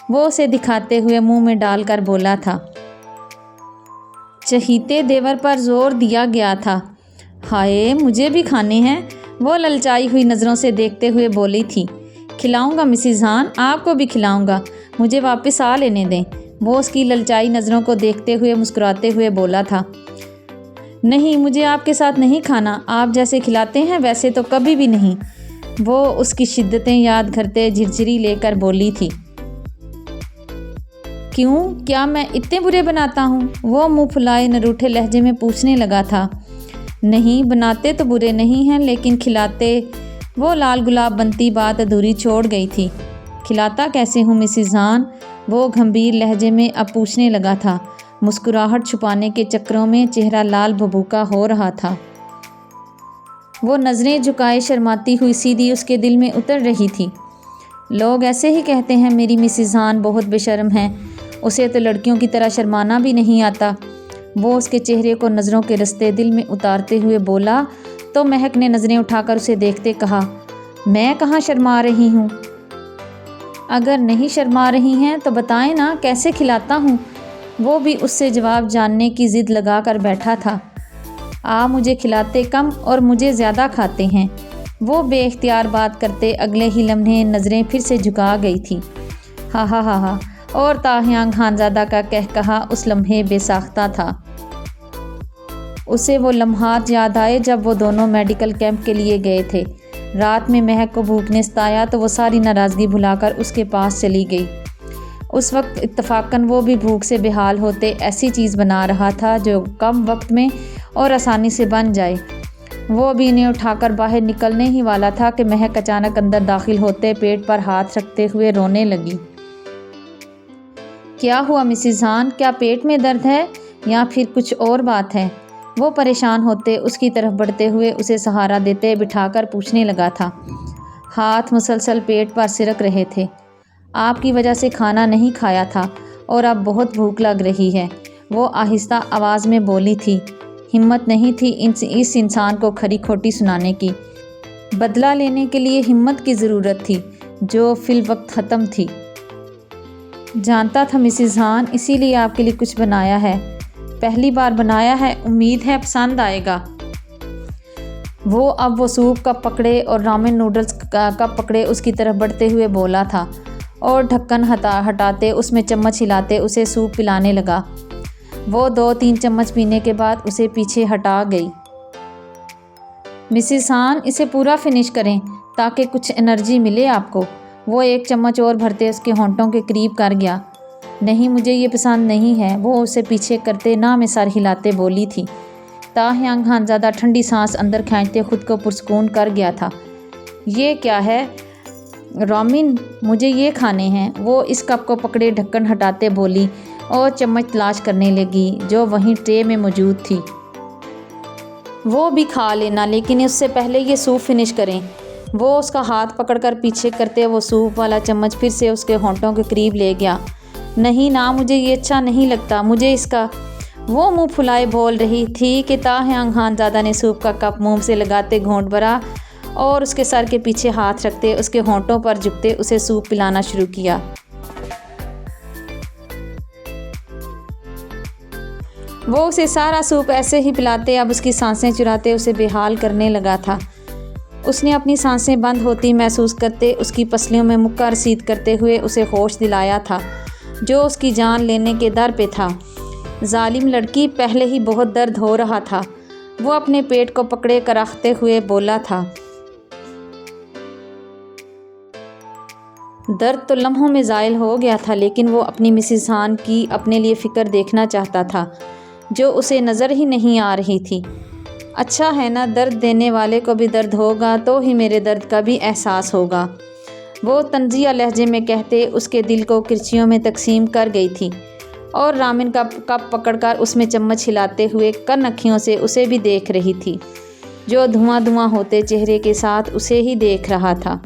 وہ اسے دکھاتے ہوئے منہ میں ڈال کر بولا تھا۔ چہیتے دیور پر زور دیا گیا تھا۔ ہائے، مجھے بھی کھانے ہیں، وہ للچائی ہوئی نظروں سے دیکھتے ہوئے بولی تھی۔ کھلاؤں گا مسز ہان، آپ کو بھی کھلاؤں گا، مجھے واپس آ لینے دیں۔ وہ اس کی للچائی نظروں کو دیکھتے ہوئے مسکراتے ہوئے بولا تھا۔ نہیں، مجھے آپ کے ساتھ نہیں کھانا، آپ جیسے کھلاتے ہیں ویسے تو کبھی بھی نہیں۔ وہ اس کی شدتیں یاد کرتے جھرجھری لے کر بولی تھی۔ کیوں، کیا میں اتنے برے بناتا ہوں؟ وہ منہ پھلائے نروٹھے لہجے میں پوچھنے لگا تھا۔ نہیں، بناتے تو برے نہیں ہیں، لیکن کھلاتے، وہ لال گلاب بنتی بات ادھوری چھوڑ گئی تھی۔ کھلاتا کیسے ہوں مسز ہان؟ وہ گھمبیر لہجے میں اب پوچھنے لگا تھا۔ مسکراہٹ چھپانے کے چکروں میں چہرہ لال بھبوکا ہو رہا تھا۔ وہ نظریں جھکائے شرماتی ہوئی سیدھی اس کے دل میں اتر رہی تھی۔ لوگ ایسے ہی کہتے ہیں میری مسز ہان بہت بے شرم ہیں، اسے تو لڑکیوں کی طرح شرمانا بھی نہیں آتا۔ وہ اس کے چہرے کو نظروں کے رستے دل میں اتارتے ہوئے بولا تو مہک نے نظریں اٹھا کر اسے دیکھتے کہا، میں کہاں شرما رہی ہوں؟ اگر نہیں شرما رہی ہیں تو بتائیں نا کیسے کھلاتا ہوں؟ وہ بھی اس سے جواب جاننے کی ضد لگا کر بیٹھا تھا۔ آپ مجھے کھلاتے کم اور مجھے زیادہ کھاتے ہیں، وہ بے اختیار بات کرتے اگلے ہی لمحے نظریں پھر سے جھکا گئی تھی۔ ہا ہا ہا ہا، اور تاہیانگ خانزادہ کا قہقہا اس لمحے بے ساختہ تھا۔ اسے وہ لمحات یاد آئے جب وہ دونوں میڈیکل کیمپ کے لیے گئے تھے۔ رات میں مہک کو بھوک نے ستایا تو وہ ساری ناراضگی بھلا کر اس کے پاس چلی گئی۔ اس وقت اتفاقاً وہ بھی بھوک سے بحال ہوتے ایسی چیز بنا رہا تھا جو کم وقت میں اور آسانی سے بن جائے۔ وہ ابھی انہیں اٹھا کر باہر نکلنے ہی والا تھا کہ مہک اچانک اندر داخل ہوتے پیٹ پر ہاتھ رکھتے ہوئے رونے لگی۔ کیا ہوا مسز ہان؟ کیا پیٹ میں درد ہے یا پھر کچھ اور بات ہے؟ وہ پریشان ہوتے اس کی طرف بڑھتے ہوئے اسے سہارا دیتے بٹھا کر پوچھنے لگا تھا۔ ہاتھ مسلسل پیٹ پر سرک رہے تھے۔ آپ کی وجہ سے کھانا نہیں کھایا تھا اور اب بہت بھوک لگ رہی ہے، وہ آہستہ آواز میں بولی تھی۔ ہمت نہیں تھی اس انسان کو کھری کھوٹی سنانے کی۔ بدلہ لینے کے لیے ہمت کی ضرورت تھی جو فی الوقت ختم تھی۔ جانتا تھا مسز ہان، اسی لیے آپ کے لیے کچھ بنایا ہے، پہلی بار بنایا ہے، امید ہے پسند آئے گا۔ وہ سوپ کپ پکڑے اور رامن نوڈلز کپ پکڑے اس کی طرف بڑھتے ہوئے بولا تھا اور ڈھکن ہٹاتے اس میں چمچ ہلاتے اسے سوپ پلانے لگا۔ وہ 2-3 چمچ پینے کے بعد اسے پیچھے ہٹا گئی۔ مسز ہان، اسے پورا فنش کریں تاکہ کچھ انرجی ملے آپ کو۔ وہ 1 چمچ اور بھرتے اس کے ہونٹوں کے قریب کر گیا۔ نہیں، مجھے یہ پسند نہیں ہے، وہ اسے پیچھے کرتے نہ میں سر ہلاتے بولی تھی۔ تاہیانگ خانزادہ ٹھنڈی سانس اندر کھینچتے خود کو پرسکون کر گیا تھا۔ یہ کیا ہے رامن، مجھے یہ کھانے ہیں، وہ اس کپ کو پکڑے ڈھکن ہٹاتے بولی اور چمچ تلاش کرنے لگی جو وہیں ٹرے میں موجود تھی۔ وہ بھی کھا لینا، لیکن اس سے پہلے یہ سوپ فنش کریں۔ وہ اس کا ہاتھ پکڑ کر پیچھے کرتے وہ سوپ والا چمچ پھر سے اس کے ہونٹوں کے قریب لے گیا۔ نہیں نا، مجھے یہ اچھا نہیں لگتا، مجھے اس کا۔ وہ منہ پھلائے بول رہی تھی کہ تاہیانگ خانزادہ نے سوپ کا کپ منہ سے لگاتے گھونٹ بھرا اور اس کے سر کے پیچھے ہاتھ رکھتے اس کے ہونٹوں پر جھکتے اسے سوپ پلانا شروع کیا۔ وہ اسے سارا سوپ ایسے ہی پلاتے، اب اس کی سانسیں چراتے اسے بے حال کرنے لگا تھا۔ اس نے اپنی سانسیں بند ہوتی محسوس کرتے اس کی پسلیوں میں مکہ رسید کرتے ہوئے اسے ہوش دلایا تھا جو اس کی جان لینے کے در پہ تھا۔ ظالم لڑکی، پہلے ہی بہت درد ہو رہا تھا، وہ اپنے پیٹ کو پکڑے کراہتے ہوئے بولا تھا۔ درد تو لمحوں میں زائل ہو گیا تھا، لیکن وہ اپنی مسز ہان کی اپنے لیے فکر دیکھنا چاہتا تھا جو اسے نظر ہی نہیں آ رہی تھی۔ اچھا ہے نا، درد دینے والے کو بھی درد ہوگا تو ہی میرے درد کا بھی احساس ہوگا، وہ طنزیہ لہجے میں کہتے اس کے دل کو کرچیوں میں تقسیم کر گئی تھی اور رامن کا کپ پکڑ کر اس میں چمچ ہلاتے ہوئے کن اکھیوں سے اسے بھی دیکھ رہی تھی جو دھواں دھواں ہوتے چہرے کے ساتھ اسے ہی دیکھ رہا تھا۔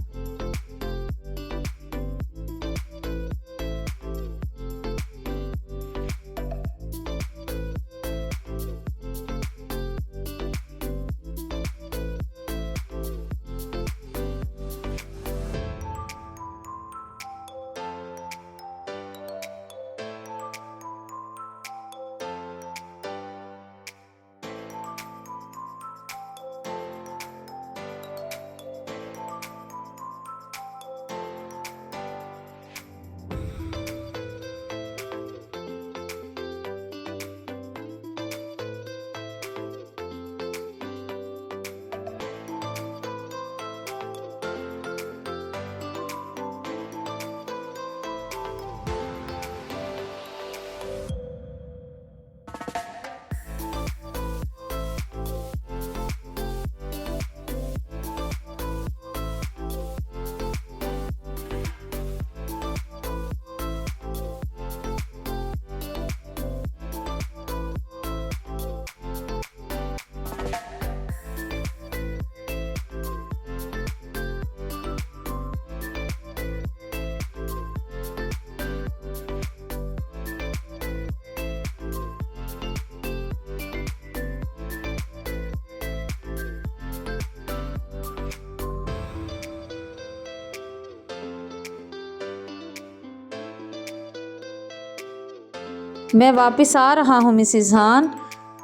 میں واپس آ رہا ہوں مسز ہان۔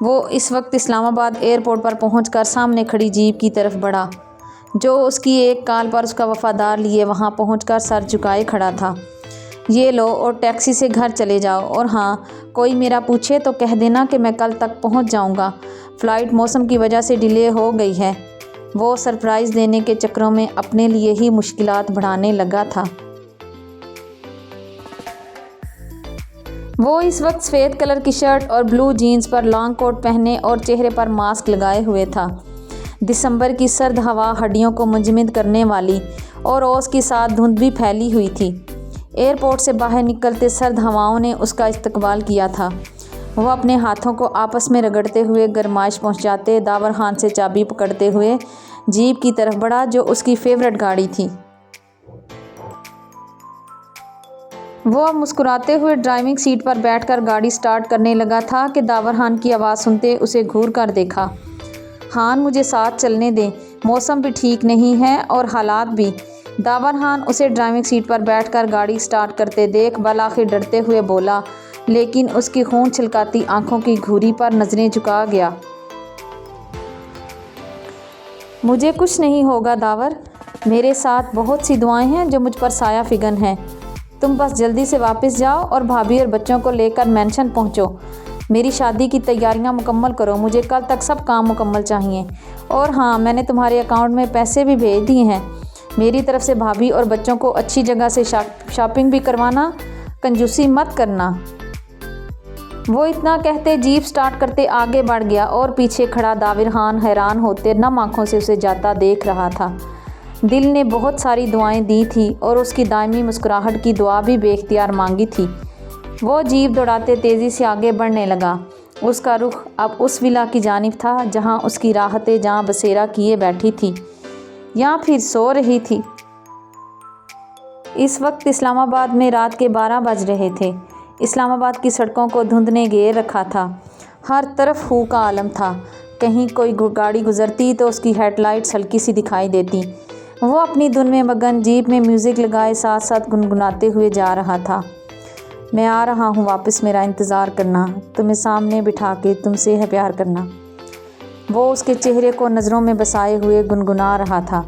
وہ اس وقت اسلام آباد ایئرپورٹ پر پہنچ کر سامنے کھڑی جیپ کی طرف بڑھا جو اس کی ایک کال پر اس کا وفادار لیے وہاں پہنچ کر سر جھکائے کھڑا تھا۔ یہ لو اور ٹیکسی سے گھر چلے جاؤ، اور ہاں، کوئی میرا پوچھے تو کہہ دینا کہ میں کل تک پہنچ جاؤں گا، فلائٹ موسم کی وجہ سے ڈیلے ہو گئی ہے۔ وہ سرپرائز دینے کے چکروں میں اپنے لیے ہی مشکلات بڑھانے لگا تھا۔ وہ اس وقت سفید کلر کی شرٹ اور بلو جینز پر لانگ کوٹ پہنے اور چہرے پر ماسک لگائے ہوئے تھا۔ دسمبر کی سرد ہوا ہڈیوں کو منجمد کرنے والی اور اوس کے ساتھ دھند بھی پھیلی ہوئی تھی۔ ایئرپورٹ سے باہر نکلتے سرد ہواؤں نے اس کا استقبال کیا تھا۔ وہ اپنے ہاتھوں کو آپس میں رگڑتے ہوئے گرمائش پہنچاتے داور خان سے چابی پکڑتے ہوئے جیپ کی طرف بڑھا جو اس کی فیورٹ گاڑی تھی۔ وہ اب مسکراتے ہوئے ڈرائیونگ سیٹ پر بیٹھ کر گاڑی سٹارٹ کرنے لگا تھا کہ داور خان کی آواز سنتے اسے گھور کر دیکھا۔ خان مجھے ساتھ چلنے دیں، موسم بھی ٹھیک نہیں ہے اور حالات بھی۔ داور خان اسے ڈرائیونگ سیٹ پر بیٹھ کر گاڑی سٹارٹ کرتے دیکھ بالآخر ڈرتے ہوئے بولا، لیکن اس کی خون چھلکاتی آنکھوں کی گھوری پر نظریں جھکا گیا۔ مجھے کچھ نہیں ہوگا داور، میرے ساتھ بہت سی دعائیں ہیں جو مجھ پر سایہ فگن ہیں۔ تم بس جلدی سے واپس جاؤ اور بھابھی اور بچوں کو لے کر مینشن پہنچو۔ میری شادی کی تیاریاں مکمل کرو، مجھے کل تک سب کام مکمل چاہیے۔ اور ہاں، میں نے تمہارے اکاؤنٹ میں پیسے بھی بھیج دیے ہیں۔ میری طرف سے بھابھی اور بچوں کو اچھی جگہ سے شاپنگ بھی کروانا، کنجوسی مت کرنا۔ وہ اتنا کہتے جیپ سٹارٹ کرتے آگے بڑھ گیا اور پیچھے کھڑا داور خان حیران ہوتے نم آنکھوں سے اسے جاتا دیکھ رہا تھا۔ دل نے بہت ساری دعائیں دی تھی اور اس کی دائمی مسکراہٹ کی دعا بھی بے اختیار مانگی تھی۔ وہ جیپ دوڑاتے تیزی سے آگے بڑھنے لگا۔ اس کا رخ اب اس ولا کی جانب تھا جہاں اس کی راحتیں جہاں بسیرا کیے بیٹھی تھی یا پھر سو رہی تھی۔ اس وقت اسلام آباد میں رات کے 12 بج رہے تھے۔ اسلام آباد کی سڑکوں کو دھند نے گھیر رکھا تھا۔ ہر طرف خوں کا عالم تھا۔ کہیں کوئی گاڑی گزرتی تو اس کی ہیڈ لائٹس ہلکی سی دکھائی دیتی۔ وہ اپنی دھن میں مگن جیپ میں میوزک لگائے ساتھ ساتھ گنگناتے ہوئے جا رہا تھا۔ میں آ رہا ہوں واپس، میرا انتظار کرنا، تمہیں سامنے بٹھا کے تم سے ہے پیار کرنا۔ وہ اس کے چہرے کو نظروں میں بسائے ہوئے گنگنا رہا تھا۔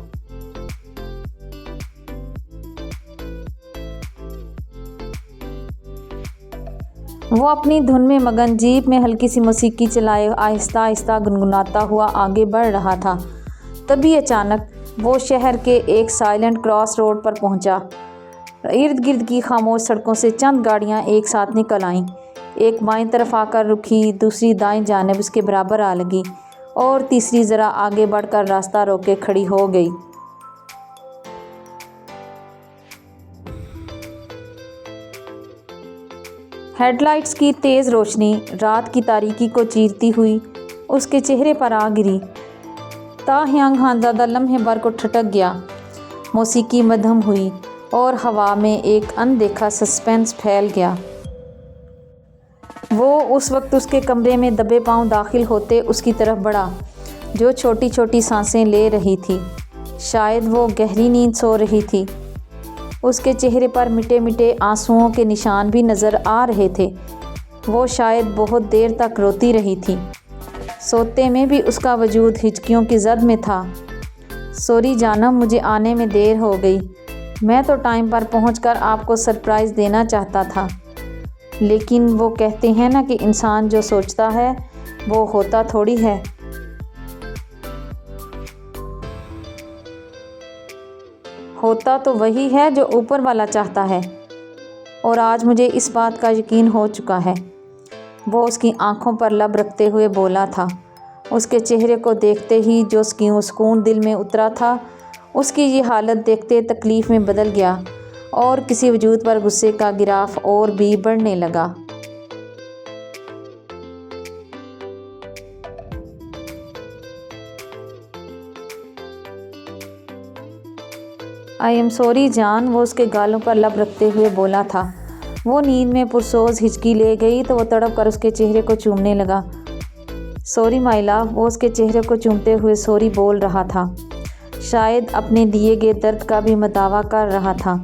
وہ اپنی دھن میں مگن جیپ میں ہلکی سی موسیقی چلائے آہستہ آہستہ گنگناتا ہوا آگے بڑھ رہا تھا۔ تبھی اچانک وہ شہر کے ایک سائلنٹ کراس روڈ پر پہنچا۔ ارد گرد کی خاموش سڑکوں سے چند گاڑیاں ایک ساتھ نکل آئیں۔ ایک بائیں طرف آ کر رکی، دوسری دائیں جانب اس کے برابر آ لگی اور تیسری ذرا آگے بڑھ کر راستہ روکے کھڑی ہو گئی۔ ہیڈ لائٹس کی تیز روشنی رات کی تاریکی کو چیرتی ہوئی اس کے چہرے پر آ گری۔ تاہیانگ خانزادہ لمحے بھر کو ٹھٹک گیا۔ موسیقی مدھم ہوئی اور ہوا میں ایک اندیکھا سسپینس پھیل گیا۔ وہ اس وقت اس کے کمرے میں دبے پاؤں داخل ہوتے اس کی طرف بڑھا جو چھوٹی چھوٹی سانسیں لے رہی تھی۔ شاید وہ گہری نیند سو رہی تھی۔ اس کے چہرے پر مٹے مٹے آنسوؤں کے نشان بھی نظر آ رہے تھے۔ وہ شاید بہت دیر تک روتی رہی تھی۔ سوتے میں بھی اس کا وجود ہچکیوں کی زد میں تھا۔ سوری جانم، مجھے آنے میں دیر ہو گئی۔ میں تو ٹائم پر پہنچ کر آپ کو سرپرائز دینا چاہتا تھا، لیکن وہ کہتے ہیں نا کہ انسان جو سوچتا ہے وہ ہوتا تھوڑی ہے۔ ہوتا تو وہی ہے جو اوپر والا چاہتا ہے، اور آج مجھے اس بات کا یقین ہو چکا ہے۔ وہ اس کی آنکھوں پر لب رکھتے ہوئے بولا تھا۔ اس کے چہرے کو دیکھتے ہی جو سکون دل میں اترا تھا، اس کی یہ حالت دیکھتے تکلیف میں بدل گیا اور کسی وجود پر غصے کا گراف اور بھی بڑھنے لگا۔ آئی ایم سوری جان، وہ اس کے گالوں پر لب رکھتے ہوئے بولا تھا۔ وہ نیند میں پرسوز ہچکی لے گئی تو وہ تڑپ کر اس کے چہرے کو چومنے لگا۔ سوری مائی لو، وہ اس کے چہرے کو چومتے ہوئے سوری بول رہا تھا۔ شاید اپنے دیے گئے درد کا بھی مداوع کر رہا تھا،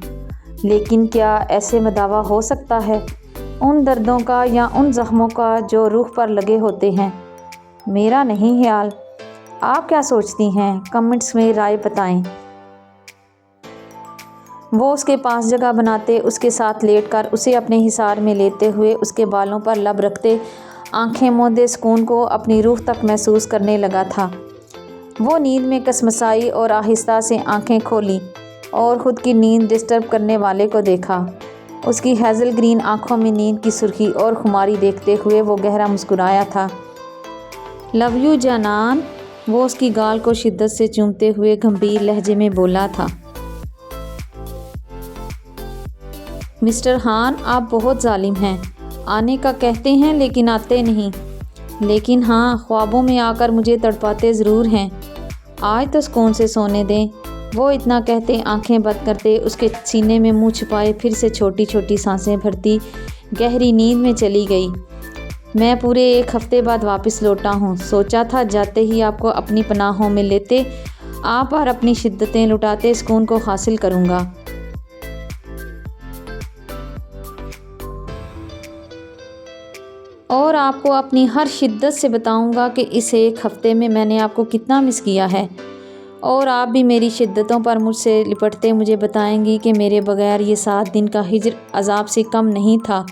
لیکن کیا ایسے مداوع ہو سکتا ہے ان دردوں کا یا ان زخموں کا جو روح پر لگے ہوتے ہیں؟ میرا نہیں خیال۔ آپ کیا سوچتی ہیں؟ کمنٹس میں رائے بتائیں۔ وہ اس کے پاس جگہ بناتے، اس کے ساتھ لیٹ کر اسے اپنے حصار میں لیتے ہوئے اس کے بالوں پر لب رکھتے آنکھیں موندے سکون کو اپنی روح تک محسوس کرنے لگا تھا۔ وہ نیند میں کسمسائی اور آہستہ سے آنکھیں کھولی اور خود کی نیند ڈسٹرب کرنے والے کو دیکھا۔ اس کی ہیزل گرین آنکھوں میں نیند کی سرخی اور خماری دیکھتے ہوئے وہ گہرا مسکرایا تھا۔ لو یو جانان، وہ اس کی گال کو شدت سے چومتے ہوئے گمبھیر لہجے میں بولا تھا۔ مسٹر خان، آپ بہت ظالم ہیں۔ آنے کا کہتے ہیں لیکن آتے نہیں۔ لیکن ہاں، خوابوں میں آ کر مجھے تڑپاتے ضرور ہیں۔ آج تو سکون سے سونے دیں۔ وہ اتنا کہتے آنکھیں بند کرتے اس کے سینے میں منہ چھپائے پھر سے چھوٹی چھوٹی سانسیں بھرتی گہری نیند میں چلی گئی۔ میں پورے 1 ہفتے بعد واپس لوٹا ہوں۔ سوچا تھا جاتے ہی آپ کو اپنی پناہوں میں لیتے، آپ پر اپنی شدتیں لٹاتے سکون کو حاصل کروں گا۔ اور آپ کو اپنی ہر شدت سے بتاؤں گا کہ اس 1 ہفتے میں میں نے آپ کو کتنا مس کیا ہے، اور آپ بھی میری شدتوں پر مجھ سے لپٹتے مجھے بتائیں گی کہ میرے بغیر یہ 7 دن کا ہجر عذاب سے کم نہیں تھا۔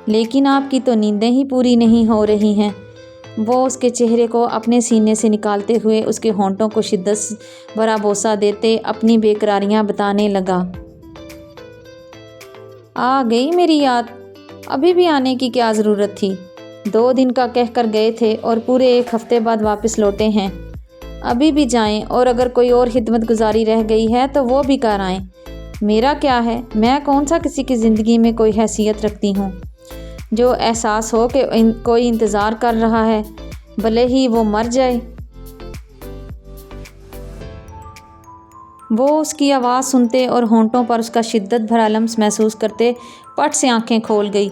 لیکن آپ کی تو نیندیں ہی پوری نہیں ہو رہی ہیں۔ وہ اس کے چہرے کو اپنے سینے سے نکالتے ہوئے اس کے ہونٹوں کو شدت بھرا بوسہ دیتے اپنی بے قراریاں بتانے لگا۔ آ گئی میری یاد، ابھی بھی آنے کی کیا ضرورت تھی؟ 2 دن کا کہہ کر گئے تھے اور پورے 1 ہفتے بعد واپس لوٹے ہیں۔ ابھی بھی جائیں، اور اگر کوئی اور خدمت گزاری رہ گئی ہے تو وہ بھی کر آئیں۔ میرا کیا ہے، میں کون سا کسی کی زندگی میں کوئی حیثیت رکھتی ہوں؟ جو احساس ہو کہ کوئی انتظار کر رہا ہے، بھلے ہی وہ مر جائے۔ وہ اس کی آواز سنتے اور ہونٹوں پر اس کا شدت بھرا لمس محسوس کرتے پٹ سے آنکھیں کھول گئی۔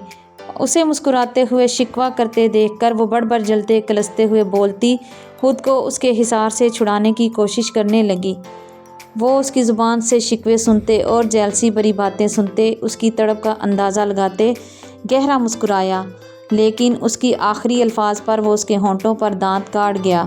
اسے مسکراتے ہوئے شکوہ کرتے دیکھ کر وہ بڑھ جلتے کلستے ہوئے بولتی خود کو اس کے حصار سے چھڑانے کی کوشش کرنے لگی۔ وہ اس کی زبان سے شکوے سنتے اور جیلسی بھری باتیں سنتے اس کی تڑپ کا اندازہ لگاتے گہرا مسکرایا، لیکن اس کی آخری الفاظ پر وہ اس کے ہونٹوں پر دانت کاٹ گیا۔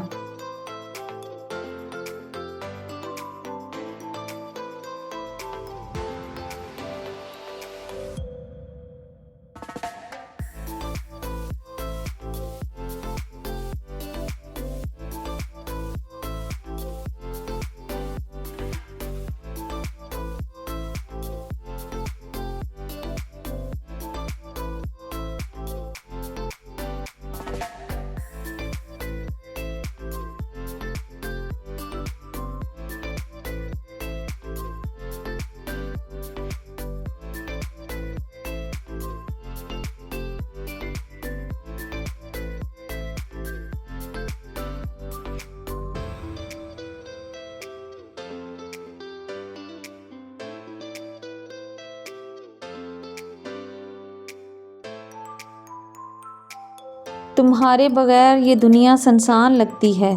تمہارے بغیر یہ دنیا سنسان لگتی ہے،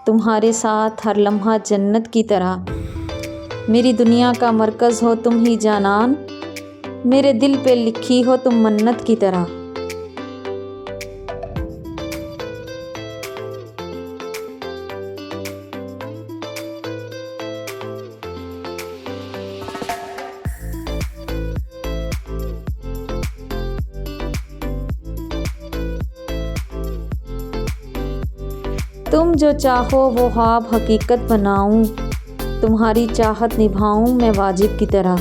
تمہارے ساتھ ہر لمحہ جنت کی طرح۔ میری دنیا کا مرکز ہو تم ہی جانان، میرے دل پہ لکھی ہو تم منت کی طرح۔ تم جو چاہو وہ خواب حقیقت بناؤں، تمہاری چاہت نبھاؤں میں واجب کی طرح۔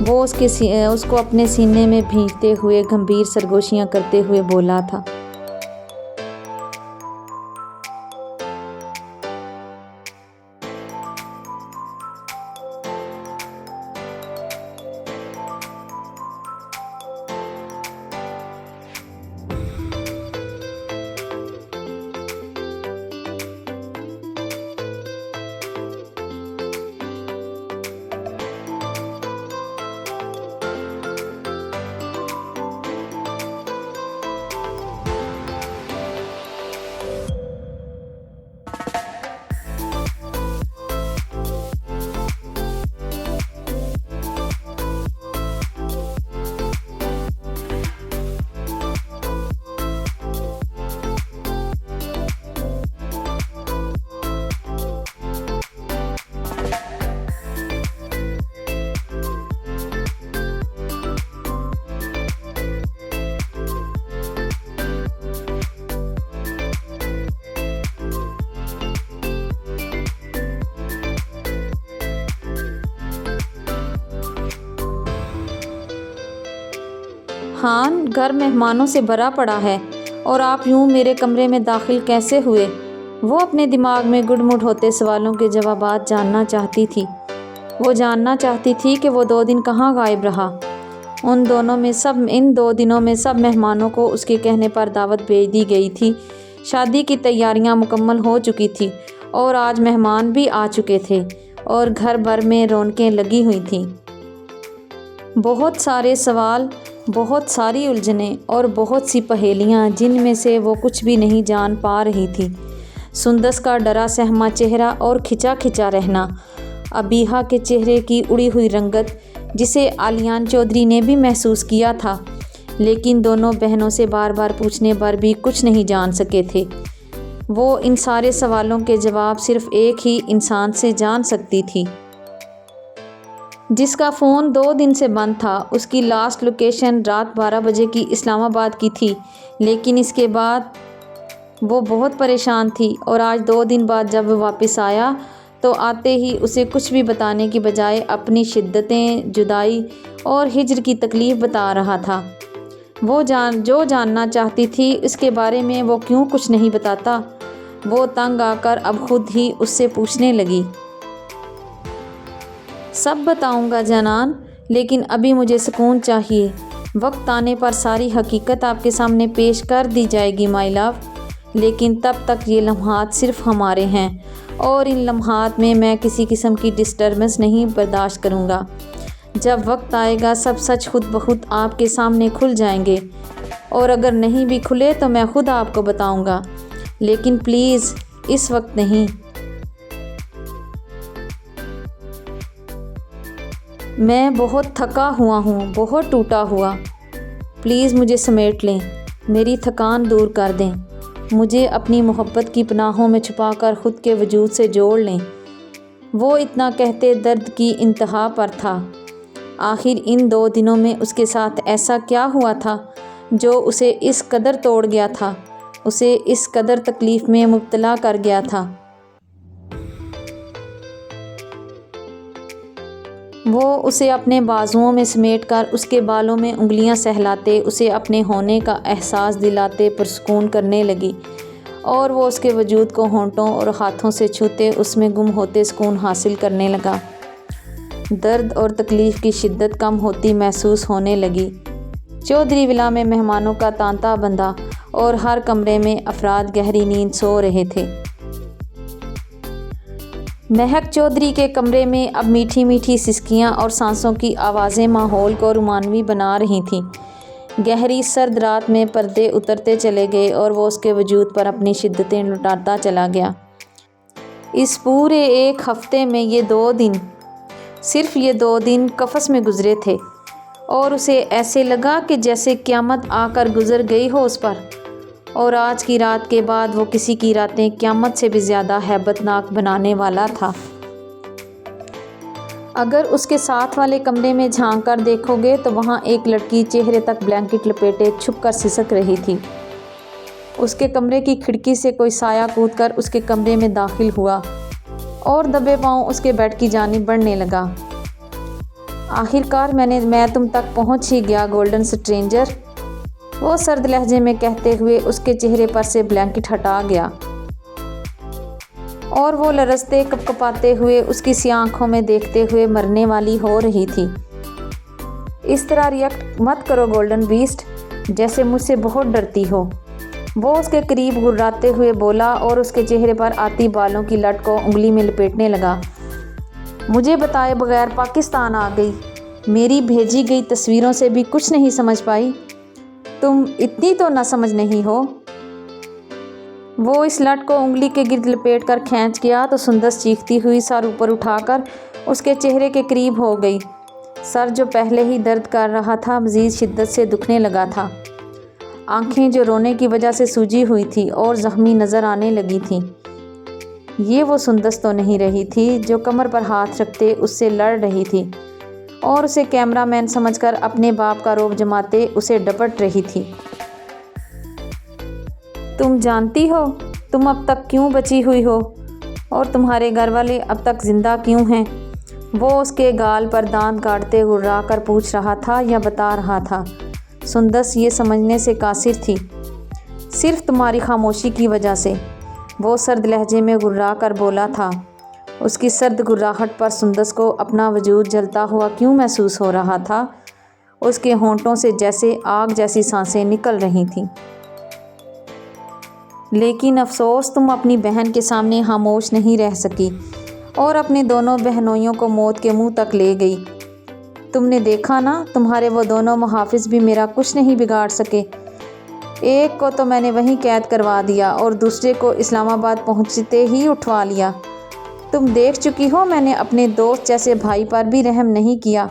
وہ اس کو اپنے سینے میں بھینچتے ہوئے گمبھیر سرگوشیاں کرتے ہوئے بولا تھا۔ خان، گھر مہمانوں سے بھرا پڑا ہے اور آپ یوں میرے کمرے میں داخل کیسے ہوئے؟ وہ اپنے دماغ میں گڈ مڈ ہوتے سوالوں کے جوابات جاننا چاہتی تھی۔ وہ جاننا چاہتی تھی کہ وہ 2 دن کہاں غائب رہا۔ ان 2 دنوں میں سب مہمانوں کو اس کے کہنے پر دعوت بھیج دی گئی تھی۔ شادی کی تیاریاں مکمل ہو چکی تھی اور آج مہمان بھی آ چکے تھے اور گھر بھر میں رونقیں لگی ہوئی تھیں۔ بہت سارے سوال، بہت ساری الجھنیں اور بہت سی پہیلیاں جن میں سے وہ کچھ بھی نہیں جان پا رہی تھی۔ سندس کا ڈرا سہما چہرہ اور کھچا کھچا رہنا، ابیحا کے چہرے کی اڑی ہوئی رنگت جسے آلیان چودھری نے بھی محسوس کیا تھا، لیکن دونوں بہنوں سے بار بار پوچھنے پر بھی کچھ نہیں جان سکے تھے۔ وہ ان سارے سوالوں کے جواب صرف ایک ہی انسان سے جان سکتی تھی، جس کا فون 2 دن سے بند تھا۔ اس کی لاسٹ لوکیشن رات 12 بجے کی اسلام آباد کی تھی، لیکن اس کے بعد وہ بہت پریشان تھی، اور آج 2 دن بعد جب وہ واپس آیا تو آتے ہی اسے کچھ بھی بتانے کی بجائے اپنی شدتیں، جدائی اور ہجر کی تکلیف بتا رہا تھا۔ وہ جو جاننا چاہتی تھی اس کے بارے میں وہ کیوں کچھ نہیں بتاتا؟ وہ تنگ آ کر اب خود ہی اس سے پوچھنے لگی۔ سب بتاؤں گا جنان، لیکن ابھی مجھے سکون چاہیے۔ وقت آنے پر ساری حقیقت آپ کے سامنے پیش کر دی جائے گی مائی لو، لیکن تب تک یہ لمحات صرف ہمارے ہیں، اور ان لمحات میں میں کسی قسم کی ڈسٹربنس نہیں برداشت کروں گا۔ جب وقت آئے گا سب سچ خود بخود آپ کے سامنے کھل جائیں گے، اور اگر نہیں بھی کھلے تو میں خود آپ کو بتاؤں گا، لیکن پلیز اس وقت نہیں۔ میں بہت تھکا ہوا ہوں، بہت ٹوٹا ہوا۔ پلیز مجھے سمیٹ لیں، میری تھکان دور کر دیں، مجھے اپنی محبت کی پناہوں میں چھپا کر خود کے وجود سے جوڑ لیں۔ وہ اتنا کہتے درد کی انتہا پر تھا۔ آخر ان 2 دنوں میں اس کے ساتھ ایسا کیا ہوا تھا جو اسے اس قدر توڑ گیا تھا، اسے اس قدر تکلیف میں مبتلا کر گیا تھا؟ وہ اسے اپنے بازوؤں میں سمیٹ کر اس کے بالوں میں انگلیاں سہلاتے، اسے اپنے ہونے کا احساس دلاتے پرسکون کرنے لگی، اور وہ اس کے وجود کو ہونٹوں اور ہاتھوں سے چھوتے اس میں گم ہوتے سکون حاصل کرنے لگا۔ درد اور تکلیف کی شدت کم ہوتی محسوس ہونے لگی۔ چودھری ولا میں مہمانوں کا تانتا بندھا اور ہر کمرے میں افراد گہری نیند سو رہے تھے۔ مہک چودھری کے کمرے میں اب میٹھی میٹھی سسکیاں اور سانسوں کی آوازیں ماحول کو رومانوی بنا رہی تھیں۔ گہری سرد رات میں پردے اترتے چلے گئے اور وہ اس کے وجود پر اپنی شدتیں لٹاتا چلا گیا۔ اس پورے 1 ہفتے میں یہ 2 دن، صرف یہ 2 دن قفس میں گزرے تھے، اور اسے ایسے لگا کہ جیسے قیامت آ کر گزر گئی ہو اس پر، اور آج کی رات کے بعد وہ کسی کی راتیں قیامت سے بھی زیادہ ہیبت ناک بنانے والا تھا۔ اگر اس کے ساتھ والے کمرے میں جھانک کر دیکھو گے تو وہاں ایک لڑکی چہرے تک بلینکٹ لپیٹے چھپ کر سسک رہی تھی۔ اس کے کمرے کی کھڑکی سے کوئی سایہ کود کر اس کے کمرے میں داخل ہوا اور دبے پاؤں اس کے بیڈ کی جانب بڑھنے لگا۔ آخر کار میں تم تک پہنچ ہی گیا گولڈن سٹرینجر، وہ سرد لہجے میں کہتے ہوئے اس کے چہرے پر سے بلینکٹ ہٹا گیا، اور وہ لرزتے کپکپاتے ہوئے اس کی سیاہ آنکھوں میں دیکھتے ہوئے مرنے والی ہو رہی تھی۔ اس طرح ریئیکٹ مت کرو گولڈن بیسٹ، جیسے مجھ سے بہت ڈرتی ہو، وہ اس کے قریب گھراتے ہوئے بولا اور اس کے چہرے پر آتی بالوں کی لٹ کو انگلی میں لپیٹنے لگا۔ مجھے بتائے بغیر پاکستان آ گئی، میری بھیجی گئی تصویروں سے بھی کچھ نہیں سمجھ پائی؟ تم اتنی تو نہ سمجھ نہیں ہو؟ وہ اس لٹ کو انگلی کے گرد لپیٹ کر کھینچ گیا تو سندس چیختی ہوئی سر اوپر اٹھا کر اس کے چہرے کے قریب ہو گئی۔ سر جو پہلے ہی درد کر رہا تھا مزید شدت سے دکھنے لگا تھا۔ آنکھیں جو رونے کی وجہ سے سوجی ہوئی تھی اور زخمی نظر آنے لگی تھیں۔ یہ وہ سندس تو نہیں رہی تھی جو کمر پر ہاتھ رکھتے اس سے لڑ رہی تھی اور اسے کیمرہ مین سمجھ کر اپنے باپ کا روب جماتے اسے ڈپٹ رہی تھی۔ تم جانتی ہو تم اب تک کیوں بچی ہوئی ہو، اور تمہارے گھر والے اب تک زندہ کیوں ہیں؟ وہ اس کے گال پر دانت کاٹتے گررا کر پوچھ رہا تھا یا بتا رہا تھا؟ سندس یہ سمجھنے سے قاصر تھی، صرف تمہاری خاموشی کی وجہ سے، وہ سرد لہجے میں گررا کر بولا تھا۔ اس کی سرد گراہٹ پر سندس کو اپنا وجود جلتا ہوا کیوں محسوس ہو رہا تھا؟ اس کے ہونٹوں سے جیسے آگ جیسی سانسیں نکل رہی تھیں۔ لیکن افسوس تم اپنی بہن کے سامنے خاموش نہیں رہ سکی اور اپنے دونوں بہنوئیوں کو موت کے منہ تک لے گئی۔ تم نے دیکھا نا، تمہارے وہ دونوں محافظ بھی میرا کچھ نہیں بگاڑ سکے۔ ایک کو تو میں نے وہیں قید کروا دیا اور دوسرے کو اسلام آباد پہنچتے ہی اٹھوا لیا۔ تم دیکھ چکی ہو میں نے اپنے دوست جیسے بھائی پر بھی رحم نہیں کیا۔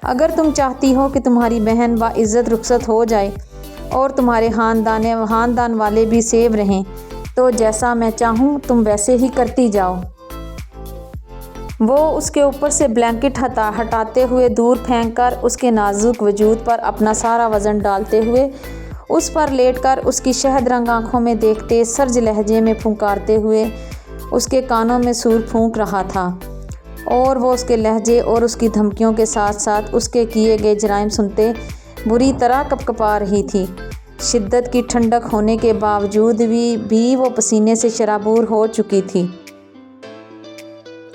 اگر تم چاہتی ہو کہ تمہاری بہن باعزت رخصت ہو جائے اور تمہارے خاندان والے بھی سیف رہیں تو جیسا میں چاہوں تم ویسے ہی کرتی جاؤ۔ وہ اس کے اوپر سے بلینکٹ ہٹاتے ہوئے دور پھینک کر اس کے نازک وجود پر اپنا سارا وزن ڈالتے ہوئے اس پر لیٹ کر اس کی شہد رنگ آنکھوں میں دیکھتے سرج لہجے میں پھنکارتے ہوئے اس کے کانوں میں سور پھونک رہا تھا، اور وہ اس کے لہجے اور اس کی دھمکیوں کے ساتھ ساتھ اس کے کیے گئے جرائم سنتے بری طرح کپکپا رہی تھی۔ شدت کی ٹھنڈک ہونے کے باوجود بھی وہ پسینے سے شرابور ہو چکی تھی۔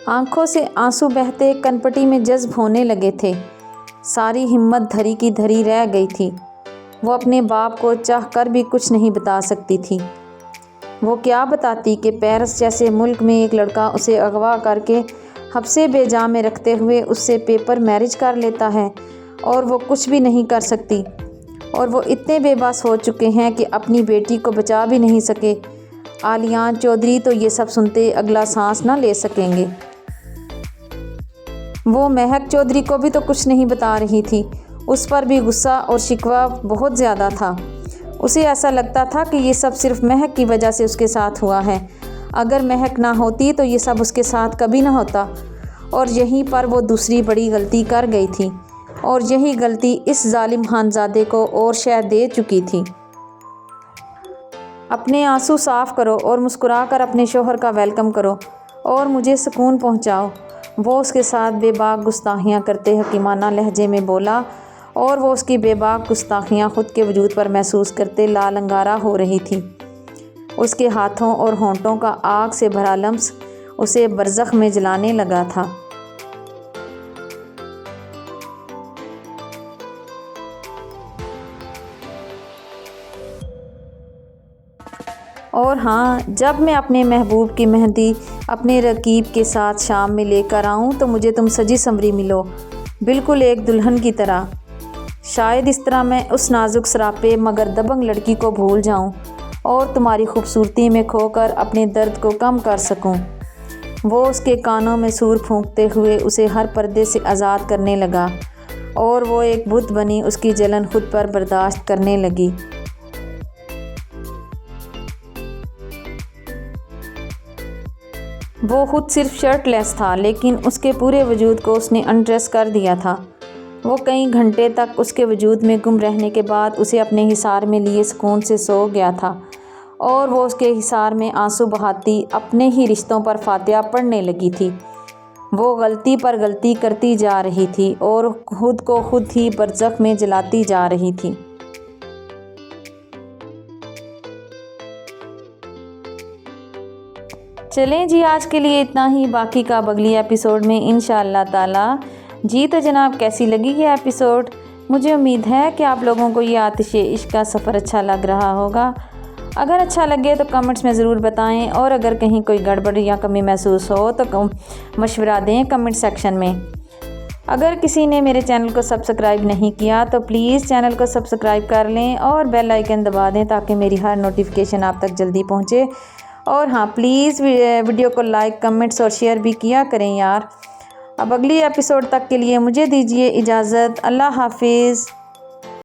آنکھوں سے آنسو بہتے کنپٹی میں جذب ہونے لگے تھے۔ ساری ہمت دھری کی دھری رہ گئی تھی۔ وہ اپنے باپ کو چاہ کر بھی کچھ نہیں بتا سکتی تھی۔ وہ کیا بتاتی کہ پیرس جیسے ملک میں ایک لڑکا اسے اغوا کر کے حبسے بے جا میں رکھتے ہوئے اس سے پیپر میرج کر لیتا ہے اور وہ کچھ بھی نہیں کر سکتی، اور وہ اتنے بے بس ہو چکے ہیں کہ اپنی بیٹی کو بچا بھی نہیں سکے۔ آلیان چودھری تو یہ سب سنتے اگلا سانس نہ لے سکیں گے۔ وہ مہک چودھری کو بھی تو کچھ نہیں بتا رہی تھی۔ اس پر بھی غصہ اور شکوہ بہت زیادہ تھا۔ اسے ایسا لگتا تھا کہ یہ سب صرف مہک کی وجہ سے اس کے ساتھ ہوا ہے۔ اگر مہک نہ ہوتی تو یہ سب اس کے ساتھ کبھی نہ ہوتا، اور یہیں پر وہ دوسری بڑی غلطی کر گئی تھی، اور یہی غلطی اس ظالم خانزادے کو اور شہ دے چکی تھی۔ اپنے آنسو صاف کرو اور مسکرا کر اپنے شوہر کا ویلکم کرو اور مجھے سکون پہنچاؤ، وہ اس کے ساتھ بے باک گستاخیاں کرتے حکیمانہ لہجے میں بولا، اور وہ اس کی بے باک گستاخیاں خود کے وجود پر محسوس کرتے لال انگارہ ہو رہی تھی۔ اس کے ہاتھوں اور ہونٹوں کا آگ سے بھرا لمس اسے برزخ میں جلانے لگا تھا۔ اور ہاں، جب میں اپنے محبوب کی مہندی اپنے رقیب کے ساتھ شام میں لے کر آؤں تو مجھے تم سجی سنوری ملو، بالکل ایک دلہن کی طرح۔ شاید اس طرح میں اس نازک سراپے مگر دبنگ لڑکی کو بھول جاؤں اور تمہاری خوبصورتی میں کھو کر اپنے درد کو کم کر سکوں۔ وہ اس کے کانوں میں سور پھونکتے ہوئے اسے ہر پردے سے آزاد کرنے لگا، اور وہ ایک بت بنی اس کی جلن خود پر برداشت کرنے لگی۔ وہ خود صرف شرٹ لیس تھا، لیکن اس کے پورے وجود کو اس نے انڈریس کر دیا تھا۔ وہ کئی گھنٹے تک اس کے وجود میں گم رہنے کے بعد اسے اپنے حصار میں لیے سکون سے سو گیا تھا، اور وہ اس کے حصار میں آنسو بہاتی اپنے ہی رشتوں پر فاتحہ پڑھنے لگی تھی۔ وہ غلطی پر غلطی کرتی جا رہی تھی اور خود کو خود ہی برزخ میں جلاتی جا رہی تھی۔ چلیں جی، آج کے لیے اتنا ہی، باقی کا اگلی ایپیسوڈ میں انشاءاللہ تعالی۔ جی تو جناب، کیسی لگی یہ ایپیسوڈ؟ مجھے امید ہے کہ آپ لوگوں کو یہ آتش عشق کا سفر اچھا لگ رہا ہوگا۔ اگر اچھا لگے تو کمنٹس میں ضرور بتائیں، اور اگر کہیں کوئی گڑبڑ یا کمی محسوس ہو تو مشورہ دیں کمنٹ سیکشن میں۔ اگر کسی نے میرے چینل کو سبسکرائب نہیں کیا تو پلیز چینل کو سبسکرائب کر لیں اور بیل آئیکن دبا دیں تاکہ میری ہر نوٹیفیکیشن آپ تک جلدی پہنچے۔ اور ہاں، پلیز ویڈیو کو لائک، کمنٹس اور شیئر بھی کیا کریں یار۔ اب اگلی ایپیسوڈ تک کے لیے مجھے دیجیے اجازت۔ اللہ حافظ۔